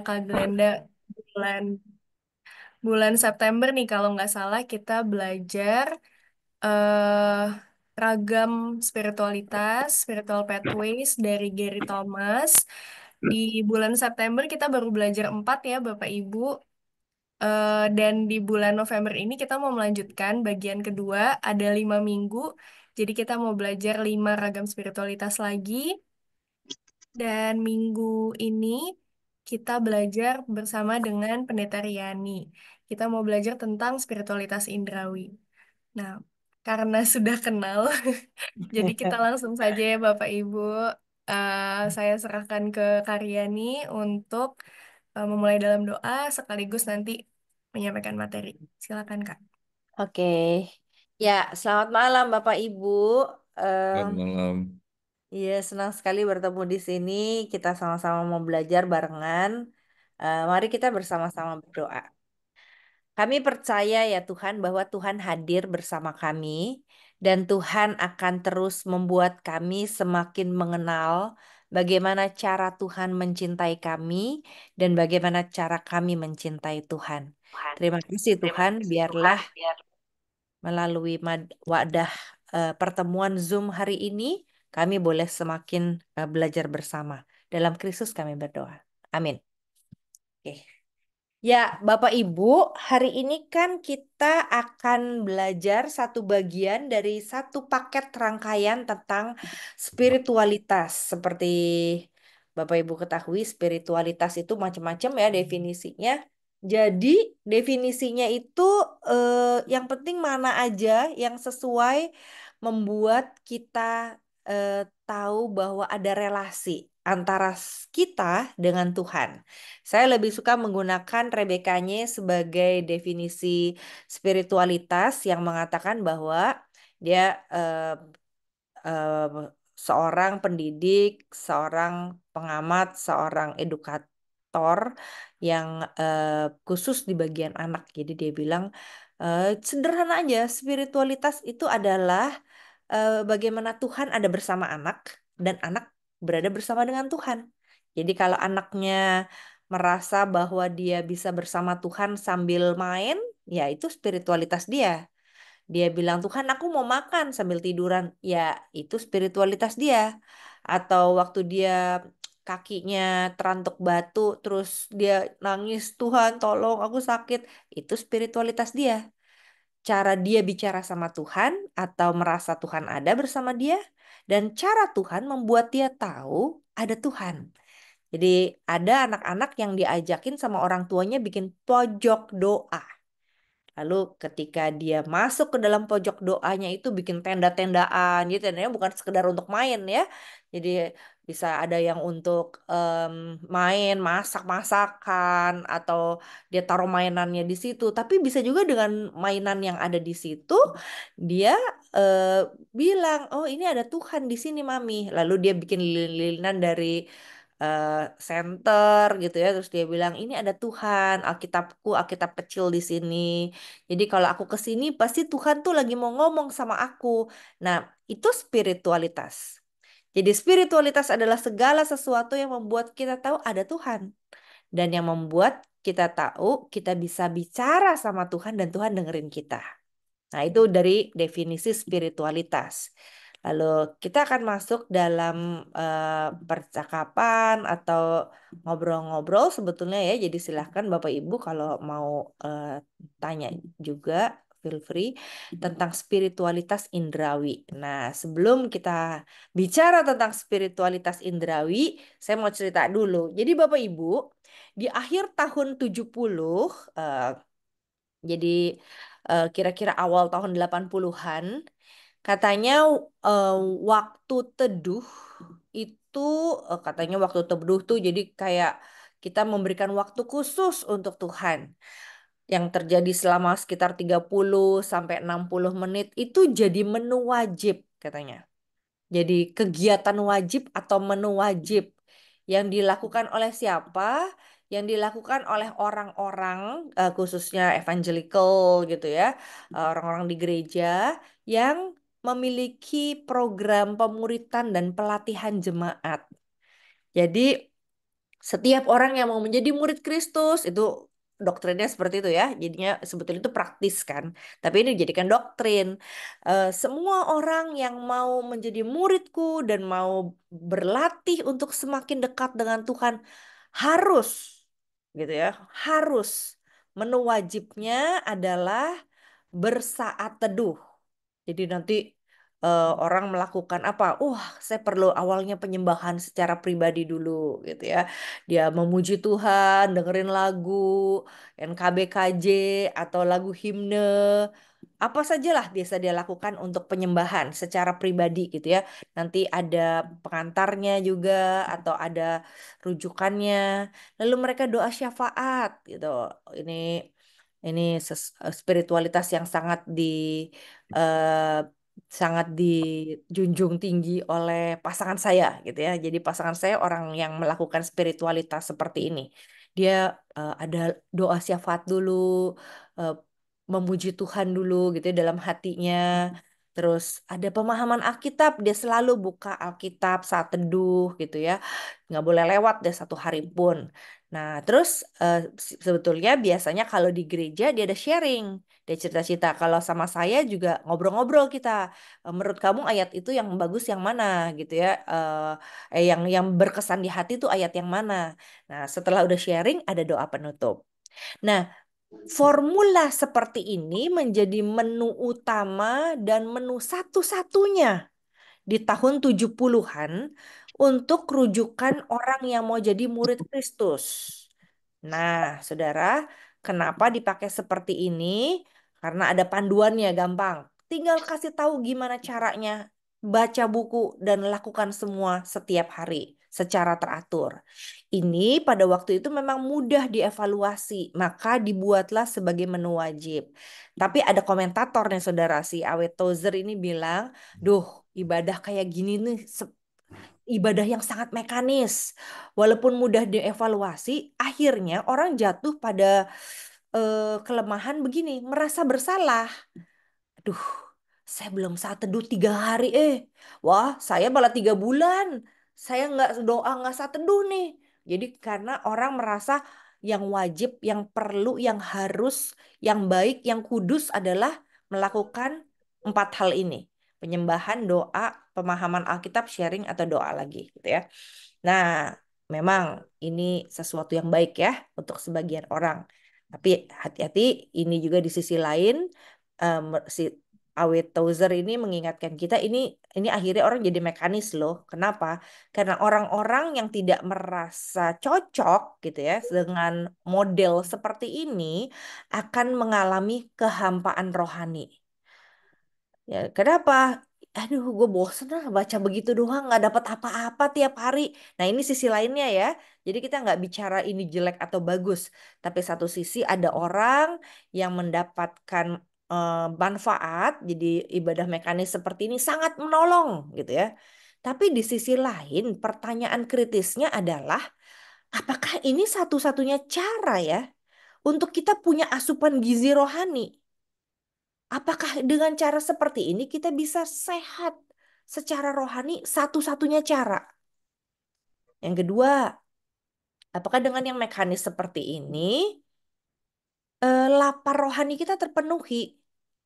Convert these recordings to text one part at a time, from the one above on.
Kak Glenda. Bulan bulan September nih kalau nggak salah kita belajar eh ragam spiritualitas, spiritual pathways dari Gary Thomas. Di bulan September kita baru belajar 4 ya Bapak Ibu. Dan di bulan November ini kita mau melanjutkan bagian kedua, ada 5 minggu. Jadi kita mau belajar 5 ragam spiritualitas lagi. Dan minggu ini kita belajar bersama dengan Pendeta Riani. Kita mau belajar tentang spiritualitas indrawi. Nah, karena sudah kenal, jadi kita langsung saja ya Bapak Ibu. Saya serahkan ke Karyani untuk memulai dalam doa sekaligus nanti menyampaikan materi. Silakan Kak. Oke, ya selamat malam Bapak Ibu. Selamat Em, malam. Iya senang sekali bertemu di sini. Kita sama-sama mau belajar barengan. Mari kita bersama-sama berdoa. Kami percaya ya Tuhan bahwa Tuhan hadir bersama kami dan Tuhan akan terus membuat kami semakin mengenal bagaimana cara Tuhan mencintai kami dan bagaimana cara kami mencintai Tuhan. Tuhan. Terima kasih Terima Tuhan, kasih Tuhan. biarlah melalui wadah pertemuan Zoom hari ini, kami boleh semakin belajar bersama. Dalam Kristus kami berdoa. Amin. Oke. Ya, Bapak Ibu, hari ini kan kita akan belajar satu bagian dari satu paket rangkaian tentang spiritualitas. Seperti Bapak Ibu ketahui, spiritualitas itu macam-macam ya definisinya. Jadi, definisinya itu yang penting mana aja yang sesuai membuat kita eh, tahu bahwa ada relasi antara kita dengan Tuhan. Saya lebih suka menggunakan Rebekanye sebagai definisi spiritualitas yang mengatakan bahwa dia seorang pendidik, seorang pengamat, seorang edukator yang khusus di bagian anak. Jadi dia bilang sederhana aja, spiritualitas itu adalah bagaimana Tuhan ada bersama anak dan anak berada bersama dengan Tuhan. Jadi kalau anaknya merasa bahwa dia bisa bersama Tuhan sambil main, ya itu spiritualitas dia. Dia bilang, Tuhan aku mau makan sambil tiduran. Ya itu spiritualitas dia. Atau waktu dia kakinya terantuk batu, terus dia nangis, Tuhan tolong aku sakit. Itu spiritualitas dia. Cara dia bicara sama Tuhan atau merasa Tuhan ada bersama dia. Dan cara Tuhan membuat dia tahu ada Tuhan. Jadi ada anak-anak yang diajakin sama orang tuanya bikin pojok doa. Lalu ketika dia masuk ke dalam pojok doanya itu bikin tenda-tendaan. Jadi tendanya bukan sekedar untuk main ya. Jadi bisa ada yang untuk main, masak-masakan atau dia taruh mainannya di situ. Tapi bisa juga dengan mainan yang ada di situ dia bilang, "Oh, ini ada Tuhan di sini, Mami." Lalu dia bikin lilin-lilinan dari eh, center gitu ya. Terus dia bilang, "Ini ada Tuhan, Alkitabku, Alkitab kecil di sini." Jadi kalau aku ke sini pasti Tuhan tuh lagi mau ngomong sama aku. Nah, itu spiritualitas. Jadi spiritualitas adalah segala sesuatu yang membuat kita tahu ada Tuhan dan yang membuat kita tahu kita bisa bicara sama Tuhan dan Tuhan dengerin kita. Nah, itu dari definisi spiritualitas. Lalu kita akan masuk dalam percakapan atau ngobrol-ngobrol sebetulnya ya. Jadi silahkan Bapak Ibu kalau mau tanya juga, feel free tentang spiritualitas indrawi. Nah, sebelum kita bicara tentang spiritualitas indrawi, saya mau cerita dulu. Jadi Bapak Ibu, di akhir tahun 70, jadi kira-kira awal tahun 80-an, katanya eh, waktu teduh itu katanya waktu teduh tuh jadi kayak kita memberikan waktu khusus untuk Tuhan. Yang terjadi selama sekitar 30 sampai 60 menit itu jadi menu wajib katanya. Jadi kegiatan wajib atau menu wajib yang dilakukan oleh siapa? Yang dilakukan oleh orang-orang khususnya evangelical gitu ya, orang-orang di gereja yang memiliki program pemuritan dan pelatihan jemaat. Jadi Setiap orang yang mau menjadi murid Kristus itu doktrinnya seperti itu ya. Jadinya sebetulnya itu praktis kan. Tapi ini dijadikan doktrin. Semua orang yang mau menjadi muridku dan mau berlatih untuk semakin dekat dengan Tuhan harus gitu ya, harus. Menu wajibnya adalah bersaat teduh. Jadi nanti orang melakukan apa? Saya perlu awalnya penyembahan secara pribadi dulu, gitu ya. Dia memuji Tuhan, dengerin lagu NKBKJ atau lagu himne, apa sajalah biasa dia lakukan untuk penyembahan secara pribadi, gitu ya. Nanti ada pengantarnya juga atau ada rujukannya. Lalu mereka doa syafaat, gitu. Ini ini spiritualitas yang eh, sangat dijunjung tinggi oleh pasangan saya gitu ya. Jadi pasangan saya orang yang melakukan spiritualitas seperti ini. Dia ada doa syafaat dulu, eh, memuji Tuhan dulu gitu ya dalam hatinya. Terus ada pemahaman Alkitab, dia selalu buka Alkitab saat teduh gitu ya. Nggak boleh lewat deh satu hari pun. Nah, terus sebetulnya biasanya kalau di gereja dia ada sharing, dia cerita-cerita. Kalau sama saya juga ngobrol-ngobrol kita. Menurut kamu ayat itu yang bagus yang mana gitu ya? Yang berkesan di hati itu ayat yang mana? Nah, setelah udah sharing ada doa penutup. Nah, formula seperti ini menjadi menu utama dan menu satu-satunya di tahun 70-an untuk rujukan orang yang mau jadi murid Kristus. Nah, saudara, kenapa dipakai seperti ini? Karena ada panduannya gampang. Tinggal kasih tahu gimana caranya baca buku dan lakukan semua setiap hari secara teratur. Ini pada waktu itu memang mudah dievaluasi, maka dibuatlah sebagai menu wajib. Tapi ada komentator nih saudara, si Awet Tozer ini bilang, duh, ibadah kayak gini nih ibadah yang sangat mekanis. Walaupun mudah dievaluasi, akhirnya orang jatuh pada kelemahan begini, merasa bersalah. Aduh, saya belum saat teduh 3 hari. Wah, saya malah 3 bulan. Saya nggak doa, nggak saat teduh nih. Jadi karena orang merasa yang wajib, yang perlu, yang harus, yang baik, yang kudus adalah melakukan 4 hal ini. Penyembahan, doa, pemahaman Alkitab, sharing, atau doa lagi gitu ya. Nah, memang ini sesuatu yang baik ya untuk sebagian orang. Tapi hati-hati, ini juga di sisi lain si Awet Tozer ini mengingatkan kita ini akhirnya orang jadi mekanis loh. Kenapa? Karena orang-orang yang tidak merasa cocok gitu ya dengan model seperti ini akan mengalami kehampaan rohani. Ya, kenapa? Aduh, gue bosen lah baca begitu doang, nggak dapat apa-apa tiap hari. Nah, ini sisi lainnya ya. Jadi kita nggak bicara ini jelek atau bagus, tapi satu sisi ada orang yang mendapatkan manfaat. Jadi ibadah mekanis seperti ini sangat menolong, gitu ya. Tapi di sisi lain, pertanyaan kritisnya adalah, apakah ini satu-satunya cara ya untuk kita punya asupan gizi rohani? Apakah dengan cara seperti ini kita bisa sehat secara rohani satu-satunya cara? Yang kedua, apakah dengan yang mekanis seperti ini lapar rohani kita terpenuhi?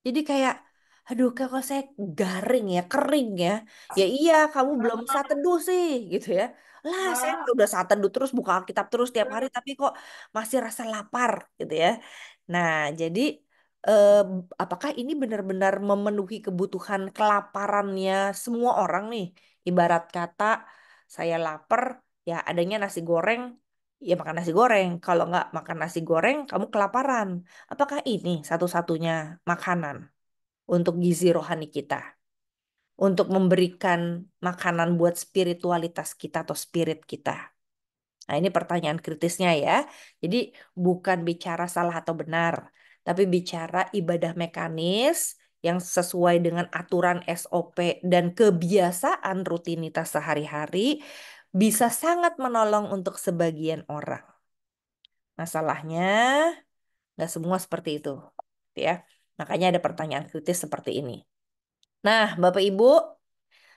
Jadi kayak, aduh kalau saya garing ya, kering ya. Ya iya, kamu belum saat teduh sih gitu ya. Lah, saya udah saat teduh terus buka Alkitab terus tiap hari tapi kok masih rasa lapar gitu ya. Nah, jadi eh, apakah ini benar-benar memenuhi kebutuhan kelaparannya semua orang nih? Ibarat kata saya lapar, ya adanya nasi goreng, ya makan nasi goreng. Kalau nggak makan nasi goreng, kamu kelaparan. Apakah ini satu-satunya makanan untuk gizi rohani kita? Untuk memberikan makanan buat spiritualitas kita atau spirit kita? Nah, ini pertanyaan kritisnya ya. Jadi bukan bicara salah atau benar, tapi bicara ibadah mekanis yang sesuai dengan aturan SOP dan kebiasaan rutinitas sehari-hari bisa sangat menolong untuk sebagian orang. Masalahnya nggak semua seperti itu, ya. Makanya ada pertanyaan kritis seperti ini. Nah, Bapak Ibu,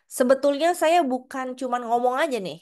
sebetulnya saya bukan cuma ngomong aja nih.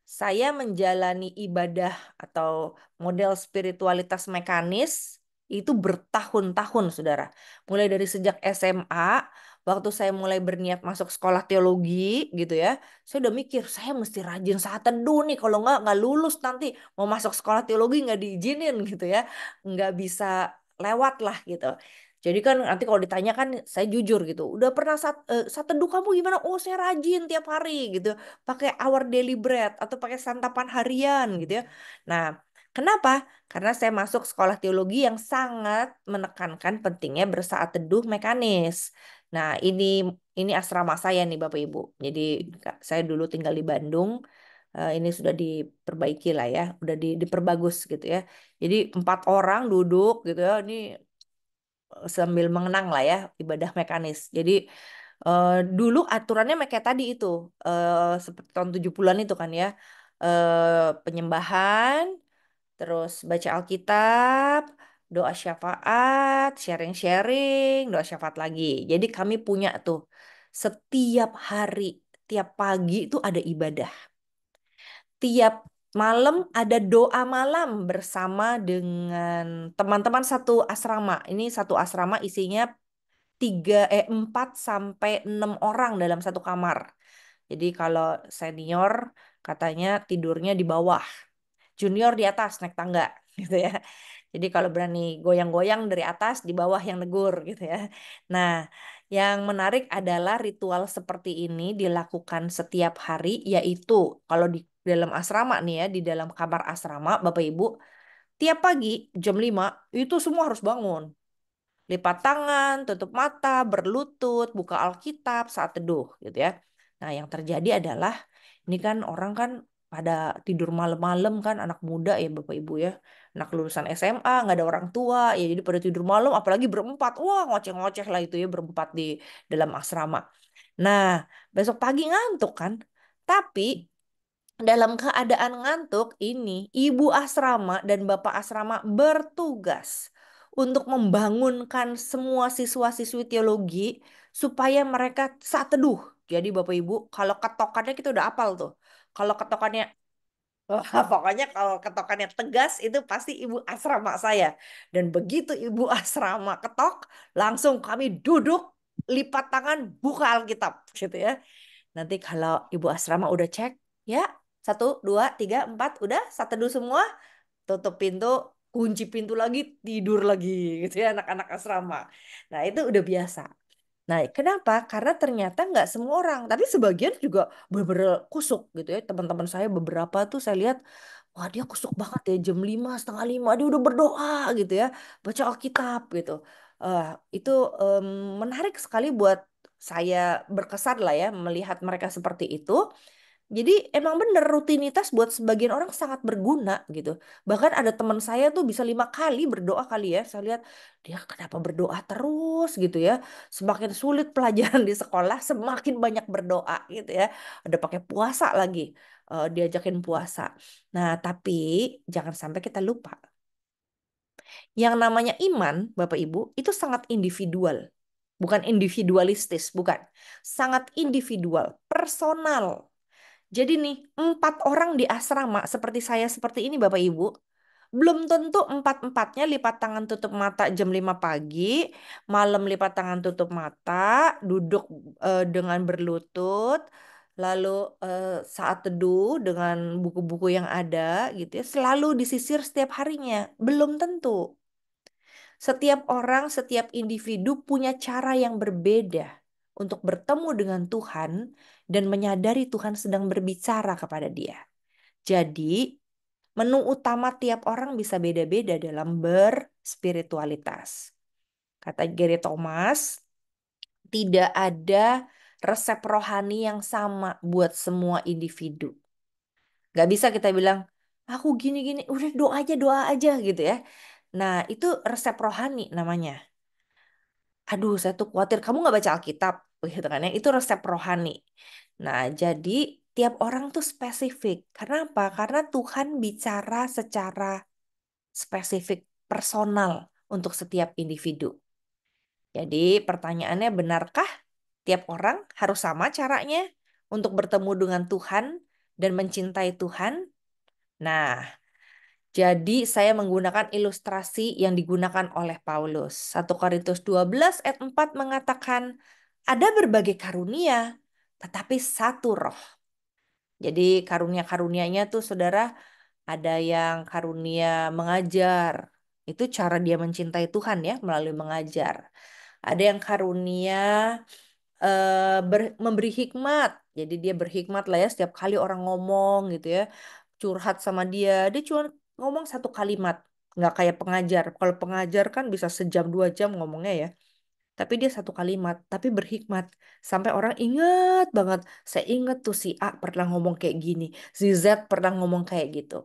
saya menjalani ibadah atau model spiritualitas mekanis itu bertahun-tahun, saudara. Mulai dari sejak SMA, waktu saya mulai berniat masuk sekolah teologi, gitu ya. Saya udah mikir, saya mesti rajin saat teduh nih. Kalau nggak lulus nanti mau masuk sekolah teologi nggak diizinin, gitu ya. Nggak bisa lewat lah, gitu. Jadi kan nanti kalau ditanya kan saya jujur gitu. Udah pernah saat teduh kamu gimana? Oh saya rajin tiap hari gitu, pakai our daily bread atau pakai santapan harian gitu ya. Nah, kenapa? Karena saya masuk sekolah teologi yang sangat menekankan pentingnya bersaat teduh mekanis. Nah, ini asrama saya nih Bapak Ibu. Jadi saya dulu tinggal di Bandung. Ini sudah diperbaiki lah ya, udah diperbagus gitu ya. Jadi 4 orang duduk gitu ya. Ini sambil mengenang lah ya ibadah mekanis. Jadi dulu aturannya kayak tadi itu seperti tahun 70-an itu kan ya. Penyembahan, terus baca Alkitab, doa syafaat, sharing-sharing, doa syafaat lagi. Jadi kami punya tuh setiap hari, tiap pagi itu ada ibadah. Tiap malam ada doa malam bersama dengan teman-teman satu asrama. Ini satu asrama isinya 4 sampai 6 orang dalam satu kamar. Jadi kalau senior katanya tidurnya di bawah, junior di atas naik tangga gitu ya. Jadi kalau berani goyang-goyang dari atas, di bawah yang negur gitu ya. Nah, yang menarik adalah ritual seperti ini dilakukan setiap hari, yaitu kalau di dalam asrama nih ya, di dalam kamar asrama Bapak Ibu, tiap pagi jam 5 itu semua harus bangun. Lipat tangan, tutup mata, berlutut, buka Alkitab saat teduh gitu ya. Nah, yang terjadi adalah ini kan orang kan pada tidur malam-malam kan, anak muda ya Bapak Ibu ya. Anak lulusan SMA, nggak ada orang tua ya, jadi pada tidur malam apalagi berempat. Wah, ngoceh-ngoceh lah itu ya berempat di dalam asrama. Nah, besok pagi ngantuk kan. Tapi dalam keadaan ngantuk ini, ibu asrama dan bapak asrama bertugas untuk membangunkan semua siswa-siswi teologi supaya mereka saat teduh. Jadi Bapak Ibu, kalau ketokannya kita udah hafal tuh. Kalau ketokannya, wah, pokoknya kalau ketokannya tegas itu pasti ibu asrama saya. Dan begitu ibu asrama ketok, langsung kami duduk, lipat tangan, buka Alkitab gitu ya. Nanti kalau ibu asrama udah cek, ya 1, 2, 3, 4, udah satu teduh semua, tutup pintu, kunci pintu lagi, tidur lagi gitu ya anak-anak asrama. Nah itu udah biasa. Nah kenapa? Karena ternyata nggak semua orang, tapi sebagian juga bener-bener kusuk gitu ya. Teman-teman saya beberapa tuh saya lihat, wah dia kusuk banget ya jam 5, setengah 5 dia udah berdoa gitu ya, baca Alkitab gitu. Eh, itu em, menarik sekali buat saya, berkesan lah ya melihat mereka seperti itu. Jadi emang bener rutinitas buat sebagian orang sangat berguna gitu. Bahkan ada teman saya tuh bisa 5 kali berdoa kali ya. Saya lihat dia kenapa berdoa terus gitu ya. Semakin sulit pelajaran di sekolah, semakin banyak berdoa gitu ya. Ada pakai puasa lagi, diajakin puasa. Nah tapi jangan sampai kita lupa. Yang namanya iman, Bapak Ibu, itu sangat individual. Bukan individualistis, bukan. Sangat individual, personal. Jadi nih, 4 orang di asrama seperti saya seperti ini Bapak Ibu, belum tentu empat-empatnya lipat tangan tutup mata jam 5 pagi, malam lipat tangan tutup mata, duduk dengan berlutut, lalu saat teduh dengan buku-buku yang ada gitu ya, selalu disisir setiap harinya. Belum tentu. Setiap orang, setiap individu punya cara yang berbeda untuk bertemu dengan Tuhan dan menyadari Tuhan sedang berbicara kepada dia. Jadi, menu utama tiap orang bisa beda-beda dalam berspiritualitas. Kata Gary Thomas, tidak ada resep rohani yang sama buat semua individu. Gak bisa kita bilang, aku gini-gini, udah doa aja gitu ya. Nah, itu resep rohani namanya. Aduh, saya tuh khawatir kamu nggak baca Alkitab, gitu kan ya. Itu resep rohani. Nah, jadi tiap orang tuh spesifik. Karena apa? Karena Tuhan bicara secara spesifik, personal untuk setiap individu. Jadi pertanyaannya, benarkah tiap orang harus sama caranya untuk bertemu dengan Tuhan dan mencintai Tuhan. Nah, jadi saya menggunakan ilustrasi yang digunakan oleh Paulus. 1 Korintus 12 ayat 4 mengatakan, ada berbagai karunia, tetapi satu roh. Jadi karunia-karunianya tuh saudara, ada yang karunia mengajar. Itu cara dia mencintai Tuhan ya, melalui mengajar. Ada yang karunia memberi hikmat. Jadi dia berhikmat lah ya setiap kali orang ngomong gitu ya. Curhat sama dia. Dia cuma ngomong satu kalimat. Nggak kayak pengajar. Kalau pengajar kan bisa sejam 2 jam ngomongnya ya. Tapi dia satu kalimat. Tapi berhikmat. Sampai orang ingat banget. Saya ingat tuh si A pernah ngomong kayak gini. Si Z pernah ngomong kayak gitu.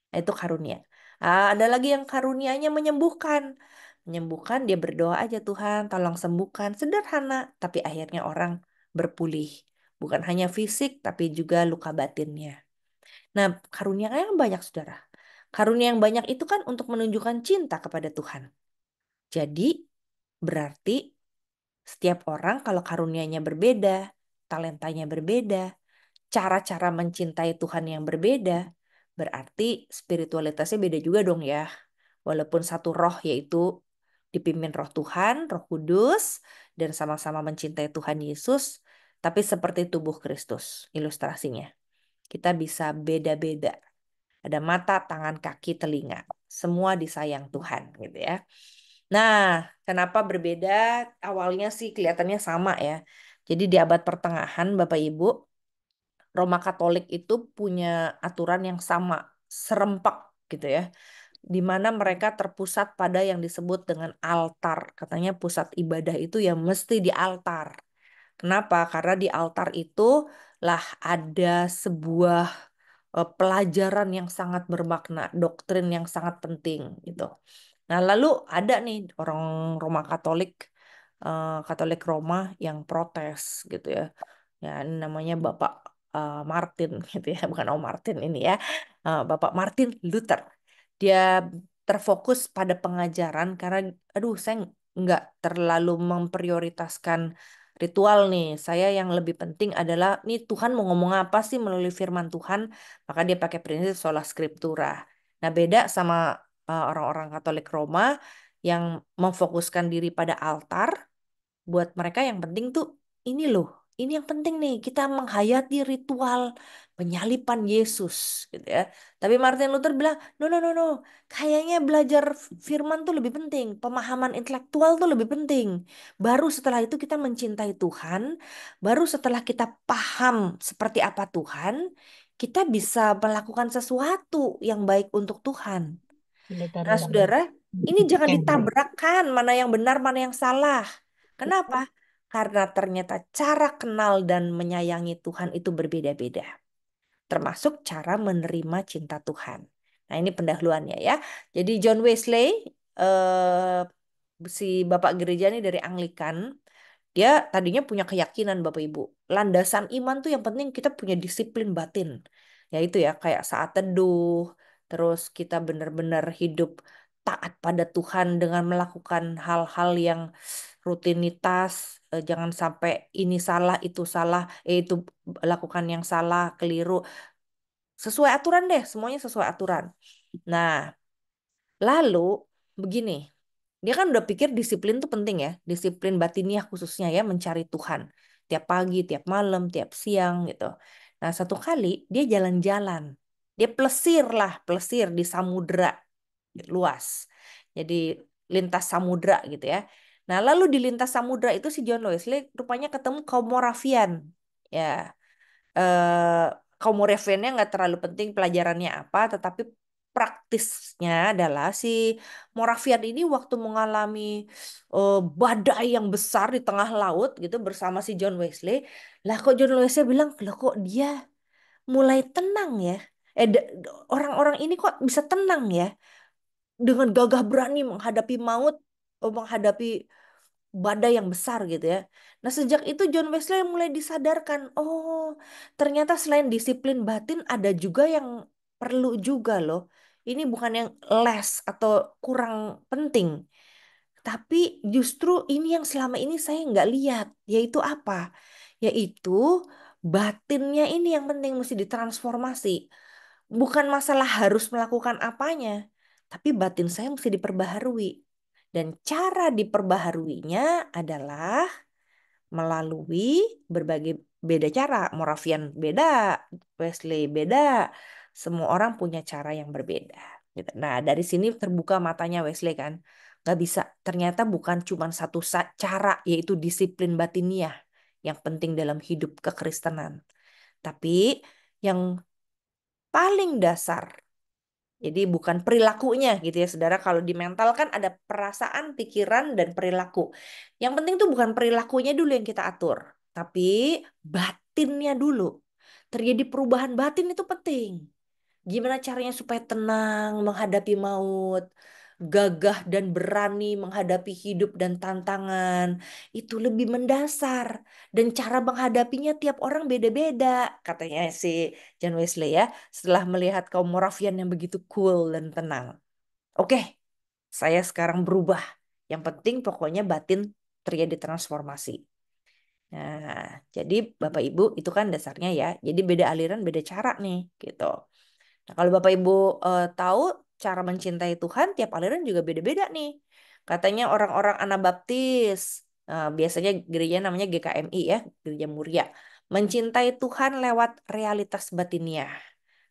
Nah, itu karunia. Ada lagi yang karunianya menyembuhkan. Menyembuhkan dia berdoa aja Tuhan tolong sembuhkan. Sederhana. Tapi akhirnya orang berpulih. Bukan hanya fisik tapi juga luka batinnya. Nah karunia yang banyak saudara. Karunia yang banyak itu kan untuk menunjukkan cinta kepada Tuhan. Jadi berarti setiap orang kalau karunianya berbeda, talentanya berbeda, cara-cara mencintai Tuhan yang berbeda, berarti spiritualitasnya beda juga dong ya. Walaupun satu roh yaitu dipimpin roh Tuhan, roh kudus, dan sama-sama mencintai Tuhan Yesus, tapi seperti tubuh Kristus ilustrasinya. Kita bisa beda-beda. Ada mata, tangan, kaki, telinga. Semua disayang Tuhan gitu ya. Nah, kenapa berbeda? Awalnya sih kelihatannya sama ya. Jadi di abad pertengahan Bapak Ibu, Roma Katolik itu punya aturan yang sama, serempak gitu ya, di mana mereka terpusat pada yang disebut dengan altar. Katanya pusat ibadah itu ya mesti di altar. Kenapa? Karena di altar itu lah ada sebuah pelajaran yang sangat bermakna, doktrin yang sangat penting gitu. Nah, lalu ada nih orang Roma Katolik, Katolik Roma yang protes gitu ya. Ya, ini namanya Bapak Martin gitu ya, bukan Om Martin ini ya. Bapak Martin Luther. Dia terfokus pada pengajaran karena aduh saya nggak terlalu memprioritaskan ritual nih. Saya yang lebih penting adalah nih Tuhan mau ngomong apa sih melalui firman Tuhan, maka dia pakai prinsip sola scriptura. Nah, beda sama orang-orang Katolik Roma yang memfokuskan diri pada altar. Buat mereka yang penting tuh ini loh, ini yang penting nih kita menghayati ritual penyaliban Yesus gitu ya. Tapi Martin Luther bilang, no no no no, kayaknya belajar firman tuh lebih penting, pemahaman intelektual tuh lebih penting. Baru setelah itu kita mencintai Tuhan, baru setelah kita paham seperti apa Tuhan, kita bisa melakukan sesuatu yang baik untuk Tuhan. Nah, Literal saudara, ini jangan Campbell. ditabrakkan mana yang benar, mana yang salah. Kenapa? Karena ternyata cara kenal dan menyayangi Tuhan itu berbeda-beda, termasuk cara menerima cinta Tuhan. Nah, ini pendahuluannya ya. Jadi John Wesley, eh, si bapak gereja ini dari Anglikan, dia tadinya punya keyakinan Bapak Ibu. Landasan iman tuh yang penting kita punya disiplin batin. Ya itu ya kayak saat teduh, terus kita benar-benar hidup taat pada Tuhan dengan melakukan hal-hal yang rutinitas. Jangan sampai ini salah, itu salah, itu lakukan yang salah, keliru. Sesuai aturan deh, semuanya sesuai aturan. Nah, lalu begini, dia kan udah pikir disiplin tuh penting ya, disiplin batiniah khususnya ya mencari Tuhan. Tiap pagi, tiap malam, tiap siang gitu. Nah, satu kali dia jalan-jalan. Dia plesir lah, plesir di samudra luas. Jadi lintas samudra gitu ya. Nah, lalu di lintas samudra itu si John Wesley rupanya ketemu kaum Moravian. Ya, eh, kaum Moraviannya nggak terlalu penting pelajarannya apa, tetapi praktisnya adalah si Moravian ini waktu mengalami badai yang besar di tengah laut gitu bersama si John Wesley, lah kok John Wesley bilang, lah kok dia mulai tenang ya, orang-orang ini kok bisa tenang ya dengan gagah berani menghadapi maut, menghadapi badai yang besar gitu ya. Nah, sejak itu John Wesley mulai disadarkan, oh, ternyata selain disiplin batin ada juga yang perlu juga loh. Ini bukan yang less atau kurang penting, tapi justru ini yang selama ini saya nggak lihat, yaitu apa? Yaitu batinnya ini yang penting mesti ditransformasi. Bukan masalah harus melakukan apanya, tapi batin saya mesti diperbaharui. Dan cara diperbaharuinya adalah melalui berbagai beda cara. Moravian beda, Wesley beda. Semua orang punya cara yang berbeda. Gitu. Nah, dari sini terbuka matanya Wesley kan. Gak bisa, ternyata bukan cuma satu cara, yaitu disiplin batiniah yang penting dalam hidup kekristenan. Tapi yang paling dasar, jadi bukan perilakunya gitu ya, saudara. Kalau di mental kan ada perasaan, pikiran, dan perilaku. Yang penting tuh bukan perilakunya dulu yang kita atur, tapi batinnya dulu. Terjadi perubahan batin itu penting. Gimana caranya supaya tenang menghadapi maut, gagah dan berani menghadapi hidup dan tantangan. Itu lebih mendasar. Dan cara menghadapinya tiap orang beda-beda, katanya si John Wesley ya. Setelah melihat kaum Moravian yang begitu cool dan tenang. Oke, saya sekarang berubah. Yang penting pokoknya batin terjadi transformasi. Nah, jadi Bapak Ibu itu kan dasarnya ya. Jadi beda aliran, beda cara nih gitu. Nah, kalau Bapak Ibu tahu cara mencintai Tuhan, tiap aliran juga beda-beda nih. Katanya orang-orang Anabaptis, biasanya gereja namanya GKMI ya, Gereja Muria. Mencintai Tuhan lewat realitas batinnya.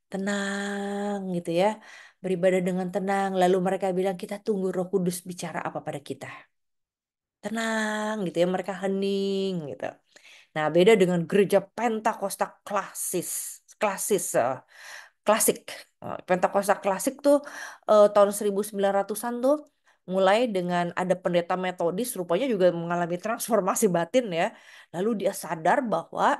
Tenang gitu ya. Beribadah dengan tenang. Lalu mereka bilang kita tunggu Roh Kudus bicara apa pada kita. Tenang gitu ya, mereka hening gitu. Nah, beda dengan gereja Pentakosta klasis, klasik. Pentakosta klasik tuh tahun 1900-an tuh mulai dengan ada pendeta metodis rupanya juga mengalami transformasi batin ya. Lalu dia sadar bahwa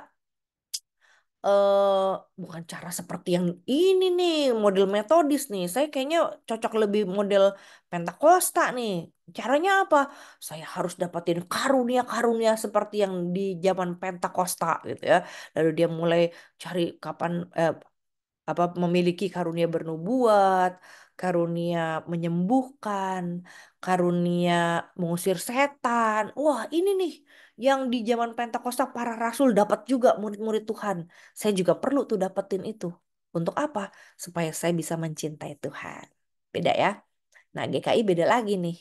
eh bukan cara seperti yang ini nih, model metodis nih. Saya kayaknya cocok lebih model Pentakosta nih. Caranya apa? Saya harus dapatin karunia-karunia seperti yang di zaman Pentakosta gitu ya. Lalu dia mulai cari kapan apa memiliki karunia bernubuat, karunia menyembuhkan, karunia mengusir setan. Wah, ini nih yang di zaman Pentakosta para rasul dapat juga murid-murid Tuhan. Saya juga perlu tuh dapetin itu. Untuk apa? Supaya saya bisa mencintai Tuhan. Beda ya. Nah, GKI beda lagi nih.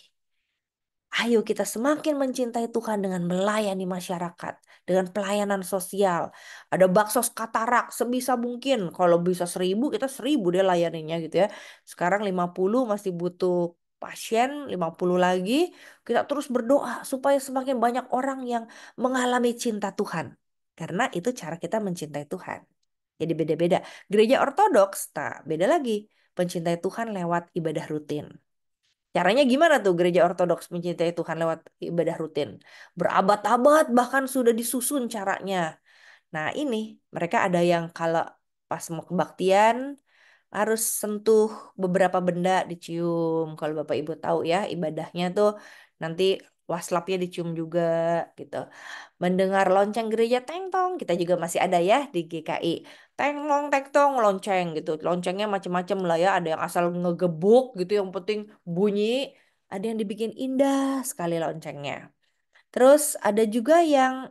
Ayo kita semakin mencintai Tuhan dengan melayani masyarakat, dengan pelayanan sosial. Ada bakso katarak sebisa mungkin. Kalau bisa 1.000, kita 1.000 deh layaninya gitu ya. Sekarang 50 masih butuh pasien, 50 lagi. Kita terus berdoa supaya semakin banyak orang yang mengalami cinta Tuhan. Karena itu cara kita mencintai Tuhan. Jadi beda-beda. Gereja Ortodoks, tak beda lagi. Mencintai Tuhan lewat ibadah rutin. Caranya gimana tuh gereja Ortodoks mencintai Tuhan lewat ibadah rutin? Berabad-abad bahkan sudah disusun caranya. Nah ini mereka ada yang kalau pas mau kebaktian harus sentuh beberapa benda dicium. Kalau Bapak Ibu tahu ya ibadahnya tuh nanti waslapnya dicium juga gitu. Mendengar lonceng gereja teng tong, kita juga masih ada ya di GKI. Teng tong teng tong lonceng gitu. Loncengnya macam-macam lah ya, ada yang asal ngegebuk gitu yang penting bunyi, ada yang dibikin indah sekali loncengnya. Terus ada juga yang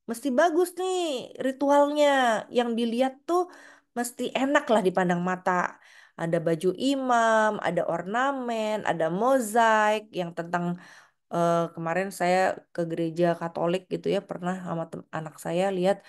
mesti bagus nih ritualnya, yang dilihat tuh mesti enak lah dipandang mata. Ada baju imam, ada ornamen, ada mozaik yang tentang kemarin saya ke gereja Katolik gitu ya, pernah sama anak saya lihat.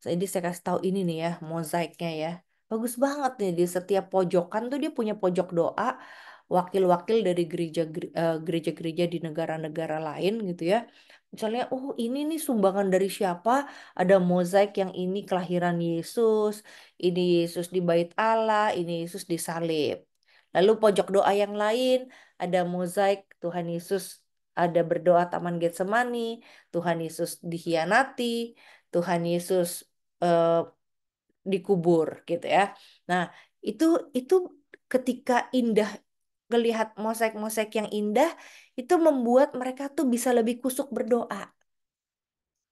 Jadi saya kasih tahu ini nih ya, mozaiknya ya. Bagus banget nih, di setiap pojokan tuh dia punya pojok doa, wakil-wakil dari gereja-gereja di negara-negara lain gitu ya. Misalnya, oh ini nih sumbangan dari siapa? Ada mozaik yang ini kelahiran Yesus, ini Yesus di bait Allah, ini Yesus disalib. Lalu pojok doa yang lain ada mozaik Tuhan Yesus ada berdoa Taman Getsemani, Tuhan Yesus dikhianati, Tuhan Yesus eh, dikubur gitu ya. Nah, itu itu ketika indah melihat mosaik-mosaik yang indah itu membuat mereka tuh bisa lebih kusuk berdoa.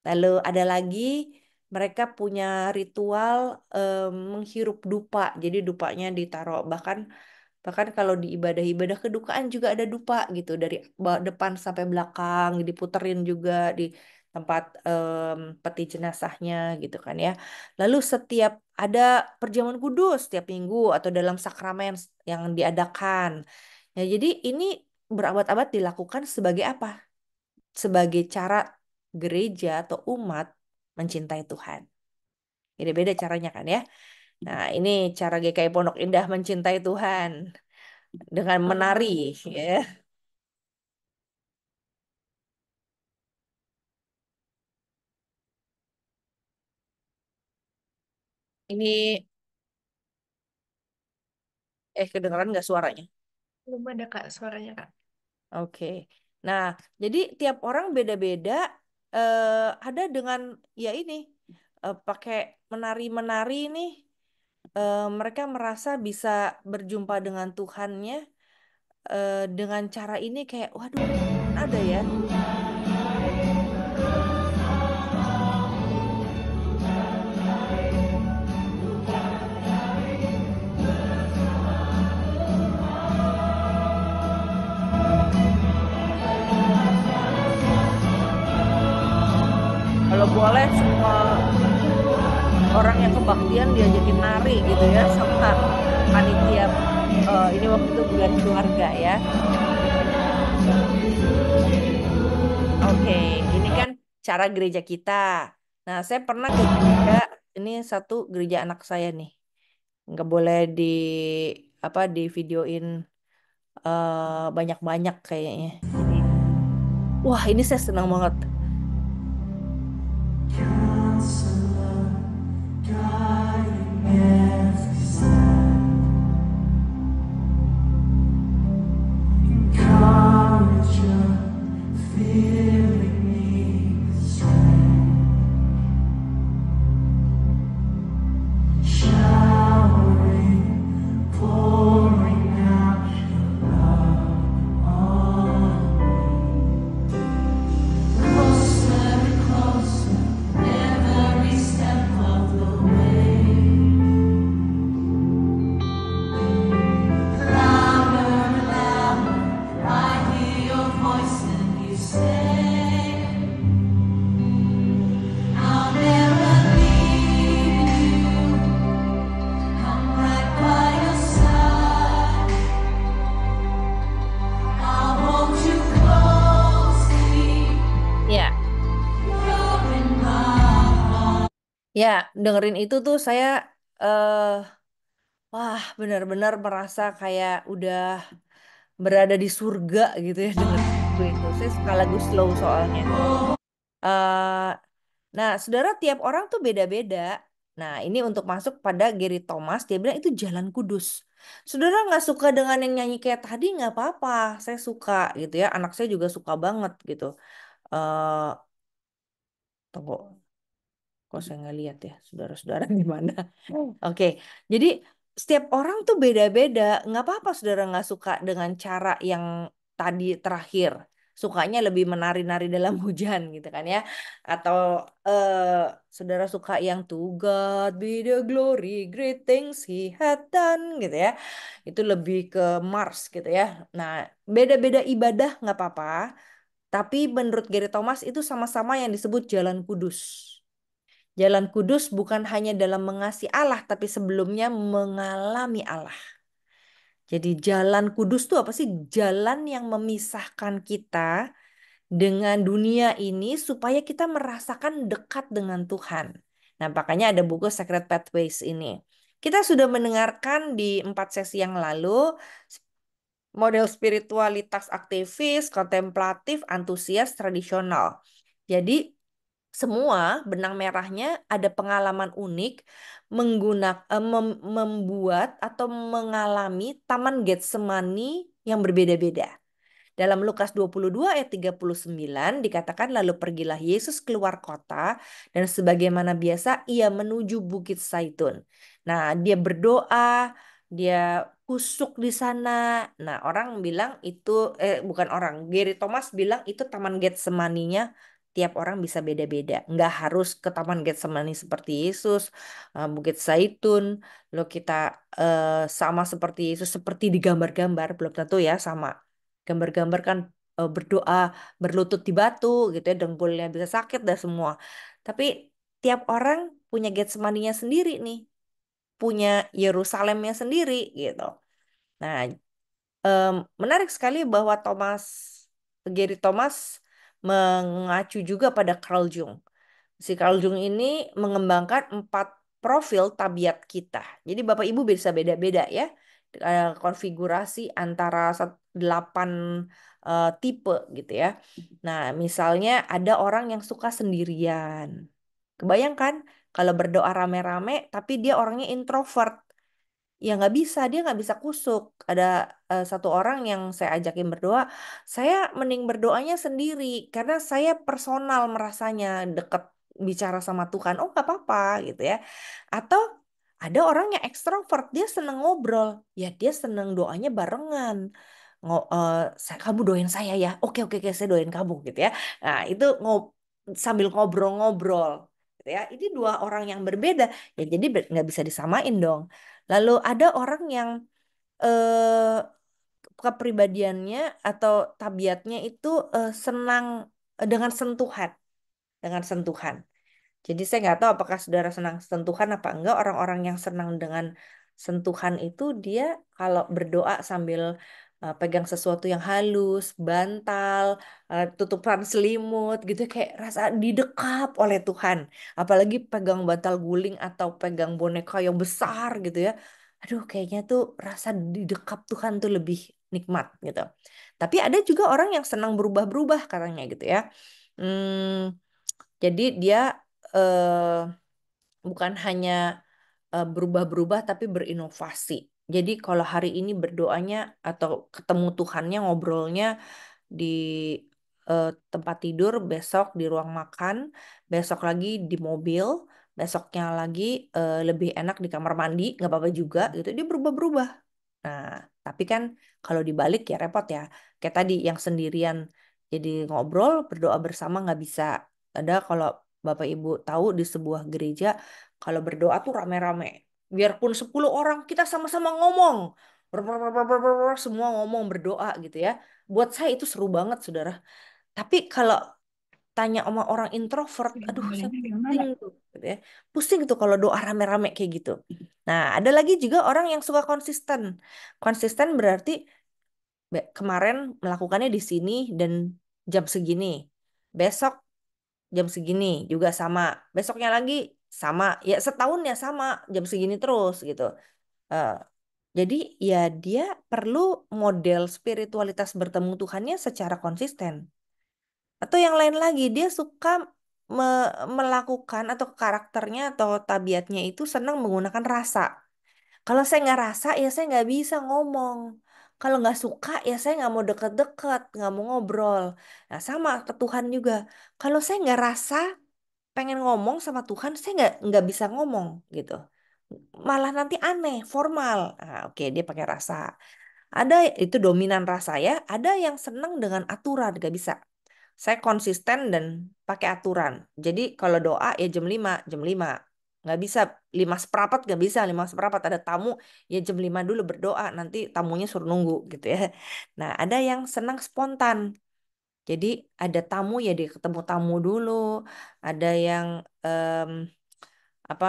Lalu ada lagi mereka punya ritual menghirup dupa. Jadi dupanya ditaruh bahkan bahkan kalau di ibadah-ibadah kedukaan juga ada dupa gitu dari depan sampai belakang diputerin juga tempat peti jenazahnya gitu kan ya. Lalu setiap ada perjamuan kudus setiap minggu atau dalam sakramen yang diadakan. Ya, jadi ini berabad-abad dilakukan sebagai apa? Sebagai cara gereja atau umat mencintai Tuhan. Beda-beda caranya kan ya. Nah, ini cara GKI Pondok Indah mencintai Tuhan dengan menari ya. Ini kedengeran nggak suaranya? Belum ada Kak suaranya Kak. Oke. Nah, jadi tiap orang beda-beda eh, ada dengan ya ini pakai menari-menari ini mereka merasa bisa berjumpa dengan Tuhannya dengan cara ini kayak waduh ada ya. Kalau boleh semua orang yang kebaktian diajakin nari gitu ya sama panitia ini waktu itu bulan keluarga ya. Oke, ini kan cara gereja kita. Nah, saya pernah ke gereja, ini satu gereja anak saya nih. Nggak boleh di apa di videoin banyak-banyak kayaknya. Jadi, wah ini saya senang banget. Ya, ya dengerin itu tuh saya eh wah benar-benar merasa kayak udah berada di surga gitu ya dengerin lagu itu. Saya suka lagu slow soalnya. eh Nah, saudara tiap orang tuh beda-beda. Nah, ini untuk masuk pada Gary Thomas, dia bilang itu jalan kudus. Saudara nggak suka dengan yang nyanyi kayak tadi nggak apa-apa, saya suka gitu ya. Anak saya juga suka banget gitu. eh Tunggu, kok saya nggak lihat ya, saudara-saudara gimana? Oke, jadi setiap orang tuh beda-beda. Nggak apa-apa saudara nggak suka dengan cara yang tadi terakhir. Sukanya lebih menari-nari dalam hujan gitu kan ya. Atau eh saudara suka yang to God be the glory, great things he had done gitu ya. Itu lebih ke Mars gitu ya. Nah, beda-beda ibadah nggak apa-apa. Tapi menurut Gary Thomas itu sama-sama yang disebut jalan kudus. Jalan kudus bukan hanya dalam mengasihi Allah, tapi sebelumnya mengalami Allah. Jadi jalan kudus itu apa sih? Jalan yang memisahkan kita dengan dunia ini supaya kita merasakan dekat dengan Tuhan. Nah, makanya ada buku Sacred Pathways ini. Kita sudah mendengarkan di 4 sesi yang lalu model spiritualitas aktivis, kontemplatif, antusias, tradisional. Jadi semua benang merahnya ada pengalaman unik membuat atau mengalami Taman Getsemani yang berbeda-beda. Dalam Lukas 22 ayat 39 dikatakan lalu pergilah Yesus keluar kota dan sebagaimana biasa ia menuju Bukit Zaitun. Nah, dia berdoa, dia kusuk di sana. Nah, orang bilang itu bukan orang, Gary Thomas bilang itu Taman Getsemaninya tiap orang bisa beda-beda. Nggak harus ke Taman Getsemani seperti Yesus, Bukit Zaitun. Lo kita sama seperti Yesus seperti di gambar-gambar belum tentu ya sama gambar-gambar kan berdoa berlutut di batu gitu ya, dengkulnya bisa sakit dan semua. Tapi tiap orang punya Getsemaninya sendiri nih, punya Yerusalemnya sendiri gitu. Nah, em, menarik sekali bahwa Gary Thomas mengacu juga pada Carl Jung. Si Carl Jung ini mengembangkan 4 profil tabiat kita. Jadi Bapak Ibu bisa beda-beda ya. Konfigurasi antara 8 tipe gitu ya. Nah, misalnya ada orang yang suka sendirian. Kebayangkan kalau berdoa rame-rame tapi dia orangnya introvert. Ya nggak bisa, dia nggak bisa kusuk. Ada satu orang yang saya ajakin berdoa, saya mending berdoanya sendiri karena saya personal merasanya deket bicara sama Tuhan. Oh nggak apa-apa gitu ya. Atau ada orang yang ekstrovert, dia seneng ngobrol, ya dia seneng doanya barengan. Kamu doain saya ya, oke oke oke saya doain kamu gitu ya. Nah itu sambil ngobrol-ngobrol, gitu ya. Ini dua orang yang berbeda, ya jadi nggak bisa disamain dong. Lalu ada orang yang eh, kepribadiannya atau tabiatnya itu senang dengan sentuhan, dengan sentuhan. Jadi saya nggak tahu apakah saudara senang sentuhan apa enggak. Orang-orang yang senang dengan sentuhan itu dia kalau berdoa sambil pegang sesuatu yang halus, bantal, tutupan selimut gitu kayak rasa didekap oleh Tuhan. Apalagi pegang bantal guling atau pegang boneka yang besar gitu ya. Aduh, kayaknya tuh rasa didekap Tuhan tuh lebih nikmat gitu. Tapi ada juga orang yang senang berubah-berubah katanya gitu ya. Hmm, jadi dia eh, bukan hanya berubah-berubah tapi berinovasi. Jadi kalau hari ini berdoanya atau ketemu Tuhannya ngobrolnya di tempat tidur, besok di ruang makan, besok lagi di mobil, besoknya lagi lebih enak di kamar mandi, nggak apa-apa juga gitu. Dia berubah-berubah. Nah, tapi kan kalau dibalik ya repot ya. Kayak tadi yang sendirian jadi ngobrol, berdoa bersama nggak bisa. Ada kalau Bapak Ibu tahu di sebuah gereja, kalau berdoa tuh rame-rame. Biarpun 10 orang kita sama-sama ngomong. Semua ngomong berdoa gitu ya. Buat saya itu seru banget, saudara. Tapi kalau tanya sama orang introvert, aduh saya pusing tuh, gitu ya. Pusing tuh kalau doa rame-rame kayak gitu. Nah, ada lagi juga orang yang suka konsisten. Konsisten berarti kemarin melakukannya di sini dan jam segini. Besok jam segini juga sama. Besoknya lagi sama. Ya setahun ya sama jam segini terus gitu. Eh, jadi ya dia perlu model spiritualitas bertemu Tuhannya secara konsisten. Atau yang lain lagi, dia suka melakukan atau karakternya atau tabiatnya itu senang menggunakan rasa. Kalau saya nggak rasa, ya saya nggak bisa ngomong. Kalau nggak suka, ya saya nggak mau deket-deket, nggak mau ngobrol. Nah, sama ke Tuhan juga. Kalau saya nggak rasa, pengen ngomong sama Tuhan, saya nggak bisa ngomong gitu. Malah nanti aneh, formal. Nah, oke, dia pakai rasa. Ada itu dominan rasa ya. Ada yang senang dengan aturan, nggak bisa. Saya konsisten dan pakai aturan. Jadi kalau doa ya jam 5 jam 5. Nggak bisa 5 seperempat, nggak bisa 5 seperempat. Ada tamu, ya jam 5 dulu berdoa. Nanti tamunya suruh nunggu gitu ya. Nah ada yang senang spontan. Jadi ada tamu ya dia ketemu tamu dulu. Ada yang apa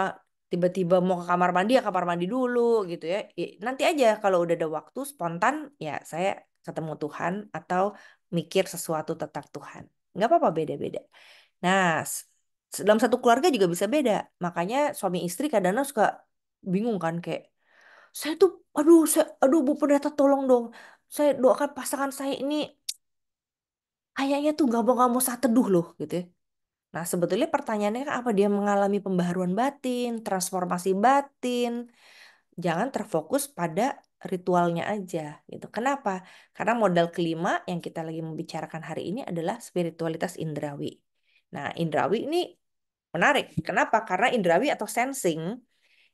tiba-tiba mau ke kamar mandi ya kamar mandi dulu gitu ya. Nanti aja kalau udah ada waktu spontan ya saya ketemu Tuhan atau mikir sesuatu tentang Tuhan. Nggak apa-apa beda-beda. Nah, dalam satu keluarga juga bisa beda. Makanya suami istri kadang-kadang suka bingung kan kayak saya tuh aduh Bu Pendeta tolong dong. Saya doakan pasangan saya ini kayaknya tuh nggak mau saat teduh loh gitu ya. Nah, sebetulnya pertanyaannya kan apa dia mengalami pembaharuan batin, transformasi batin. Jangan terfokus pada ritualnya aja gitu. Kenapa? Karena modal kelima yang kita lagi membicarakan hari ini adalah spiritualitas indrawi. Nah, indrawi ini menarik. Kenapa? Karena indrawi atau sensing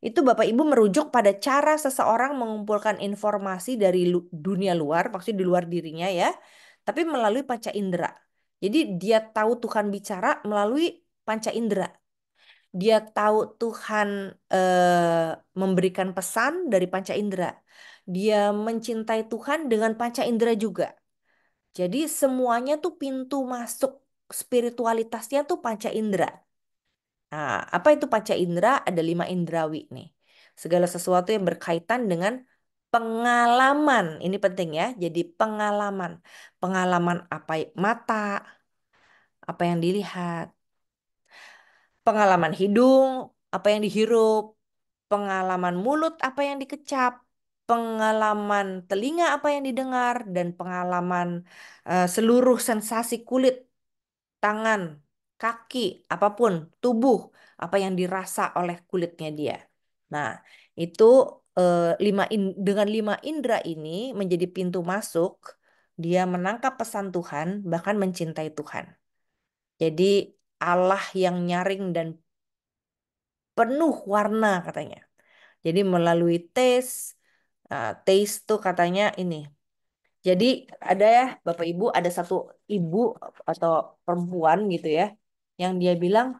itu Bapak Ibu merujuk pada cara seseorang mengumpulkan informasi dari dunia luar, maksudnya di luar dirinya ya, tapi melalui panca indera. Jadi dia tahu Tuhan bicara melalui panca indera. Dia tahu Tuhan memberikan pesan dari panca indera. Dia mencintai Tuhan dengan panca indera juga. Jadi semuanya tuh pintu masuk spiritualitasnya tuh panca indera. Nah, apa itu panca indera? Ada 5 indrawi nih. Segala sesuatu yang berkaitan dengan pengalaman. Ini penting ya. Jadi pengalaman. Pengalaman apa? Mata, apa yang dilihat. Pengalaman hidung, apa yang dihirup. Pengalaman mulut, apa yang dikecap. Pengalaman telinga, apa yang didengar. Dan pengalaman seluruh sensasi kulit, tangan, kaki, apapun, tubuh, apa yang dirasa oleh kulitnya dia. Nah, itu dengan 5 indera ini menjadi pintu masuk, dia menangkap pesan Tuhan, bahkan mencintai Tuhan. Jadi Allah yang nyaring dan penuh warna katanya. Jadi melalui taste tuh katanya ini. Jadi ada ya Bapak Ibu, ada satu ibu atau perempuan gitu ya, yang dia bilang,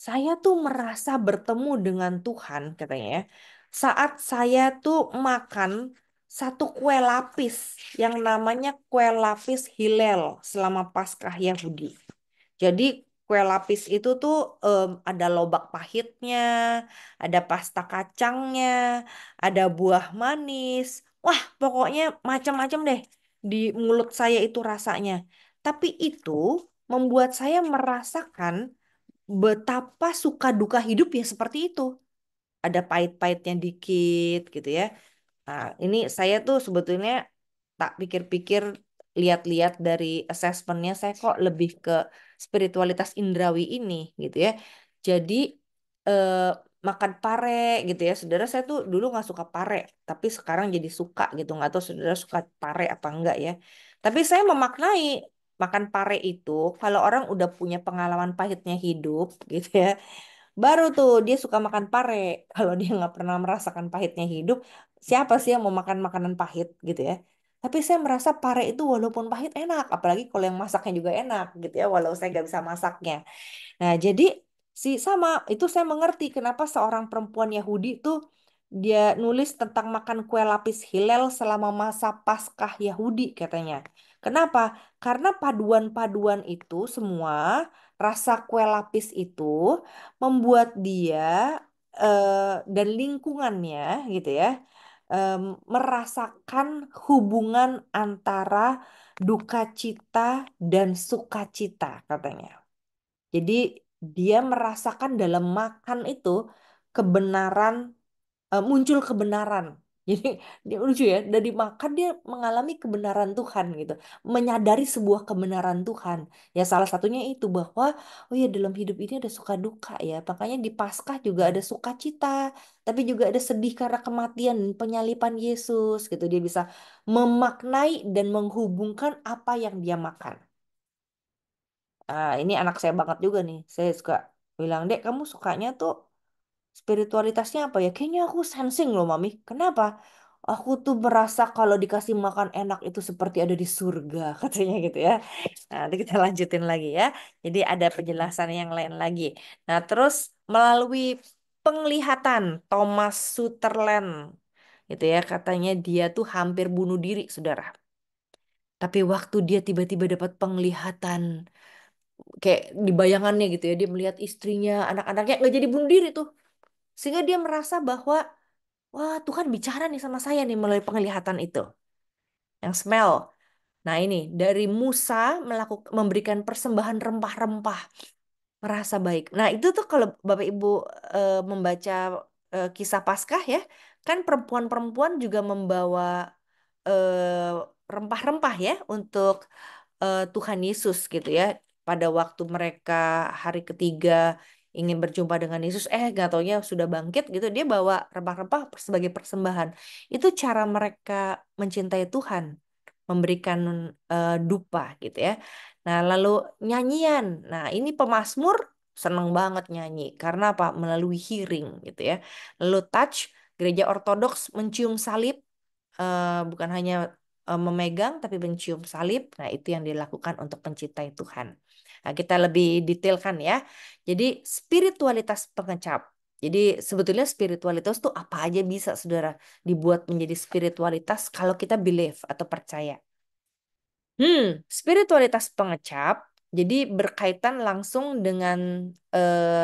saya tuh merasa bertemu dengan Tuhan katanya ya. Saat saya tuh makan satu kue lapis yang namanya kue lapis Hillel selama Paskah Yahudi. Jadi kue lapis itu tuh ada lobak pahitnya, ada pasta kacangnya, ada buah manis. Wah, pokoknya macam-macam deh di mulut saya itu rasanya. Tapi itu membuat saya merasakan betapa suka duka hidup ya seperti itu. Ada pahit-pahitnya dikit gitu ya. Nah, ini saya tuh sebetulnya tak pikir-pikir, lihat-lihat dari asesmennya, saya kok lebih ke spiritualitas indrawi ini gitu ya. Jadi eh, makan pare gitu ya. Saudara, saya tuh dulu nggak suka pare, tapi sekarang jadi suka gitu. Nggak tahu saudara suka pare apa enggak ya. Tapi saya memaknai makan pare itu kalau orang udah punya pengalaman pahitnya hidup gitu ya. Baru tuh dia suka makan pare. Kalau dia nggak pernah merasakan pahitnya hidup, siapa sih yang mau makan makanan pahit gitu ya? Tapi saya merasa pare itu walaupun pahit enak, apalagi kalau yang masaknya juga enak gitu ya, walau saya nggak bisa masaknya. Nah, jadi sama itu saya mengerti kenapa seorang perempuan Yahudi tuh dia nulis tentang makan kue lapis Hillel selama masa Paskah Yahudi katanya. Kenapa? Karena paduan-paduan itu semua rasa kue lapis itu membuat dia dan lingkungannya gitu ya em, merasakan hubungan antara duka cita dan sukacita katanya. Jadi dia merasakan dalam makan itu kebenaran, muncul kebenaran. Jadi dia lucu ya, dari makan dia mengalami kebenaran Tuhan gitu, menyadari sebuah kebenaran Tuhan. Ya salah satunya itu bahwa oh ya dalam hidup ini ada suka duka ya. Makanya di Paskah juga ada sukacita, tapi juga ada sedih karena kematian dan penyalipan Yesus gitu. Dia bisa memaknai dan menghubungkan apa yang dia makan. Ini anak saya banget juga nih. Saya suka bilang, Dek, kamu sukanya tuh spiritualitasnya apa ya? Kayaknya aku sensing loh, Mami. Kenapa? Aku tuh merasa kalau dikasih makan enak itu seperti ada di surga, katanya gitu ya. Nah, nanti kita lanjutin lagi ya. Jadi ada penjelasan yang lain lagi. Nah, terus melalui penglihatan Thomas Sutherland, gitu ya, katanya dia tuh hampir bunuh diri, saudara. Tapi waktu dia tiba-tiba dapat penglihatan, kayak di bayangannya gitu ya, dia melihat istrinya, anak-anaknya nggak jadi bunuh diri tuh, sehingga dia merasa bahwa wah, Tuhan bicara nih sama saya nih melalui penglihatan itu, yang smell. Nah, ini dari Musa memberikan persembahan rempah-rempah, merasa baik. Nah, itu tuh kalau Bapak Ibu membaca kisah Paskah ya, kan perempuan-perempuan juga membawa rempah-rempah ya untuk Tuhan Yesus gitu ya. Pada waktu mereka hari ketiga ingin berjumpa dengan Yesus, gak taunya sudah bangkit gitu, dia bawa rempah-rempah sebagai persembahan. Itu cara mereka mencintai Tuhan, memberikan dupa gitu ya. Nah, lalu nyanyian. Nah, ini pemazmur seneng banget nyanyi karena apa? Melalui hearing gitu ya. Lalu touch, gereja Ortodoks mencium salib, bukan hanya memegang tapi mencium salib. Nah, itu yang dilakukan untuk mencintai Tuhan. Nah, kita lebih detailkan ya. Jadi, spiritualitas pengecap. Jadi, sebetulnya spiritualitas itu apa aja bisa, Saudara, dibuat menjadi spiritualitas kalau kita believe atau percaya. Spiritualitas pengecap jadi berkaitan langsung dengan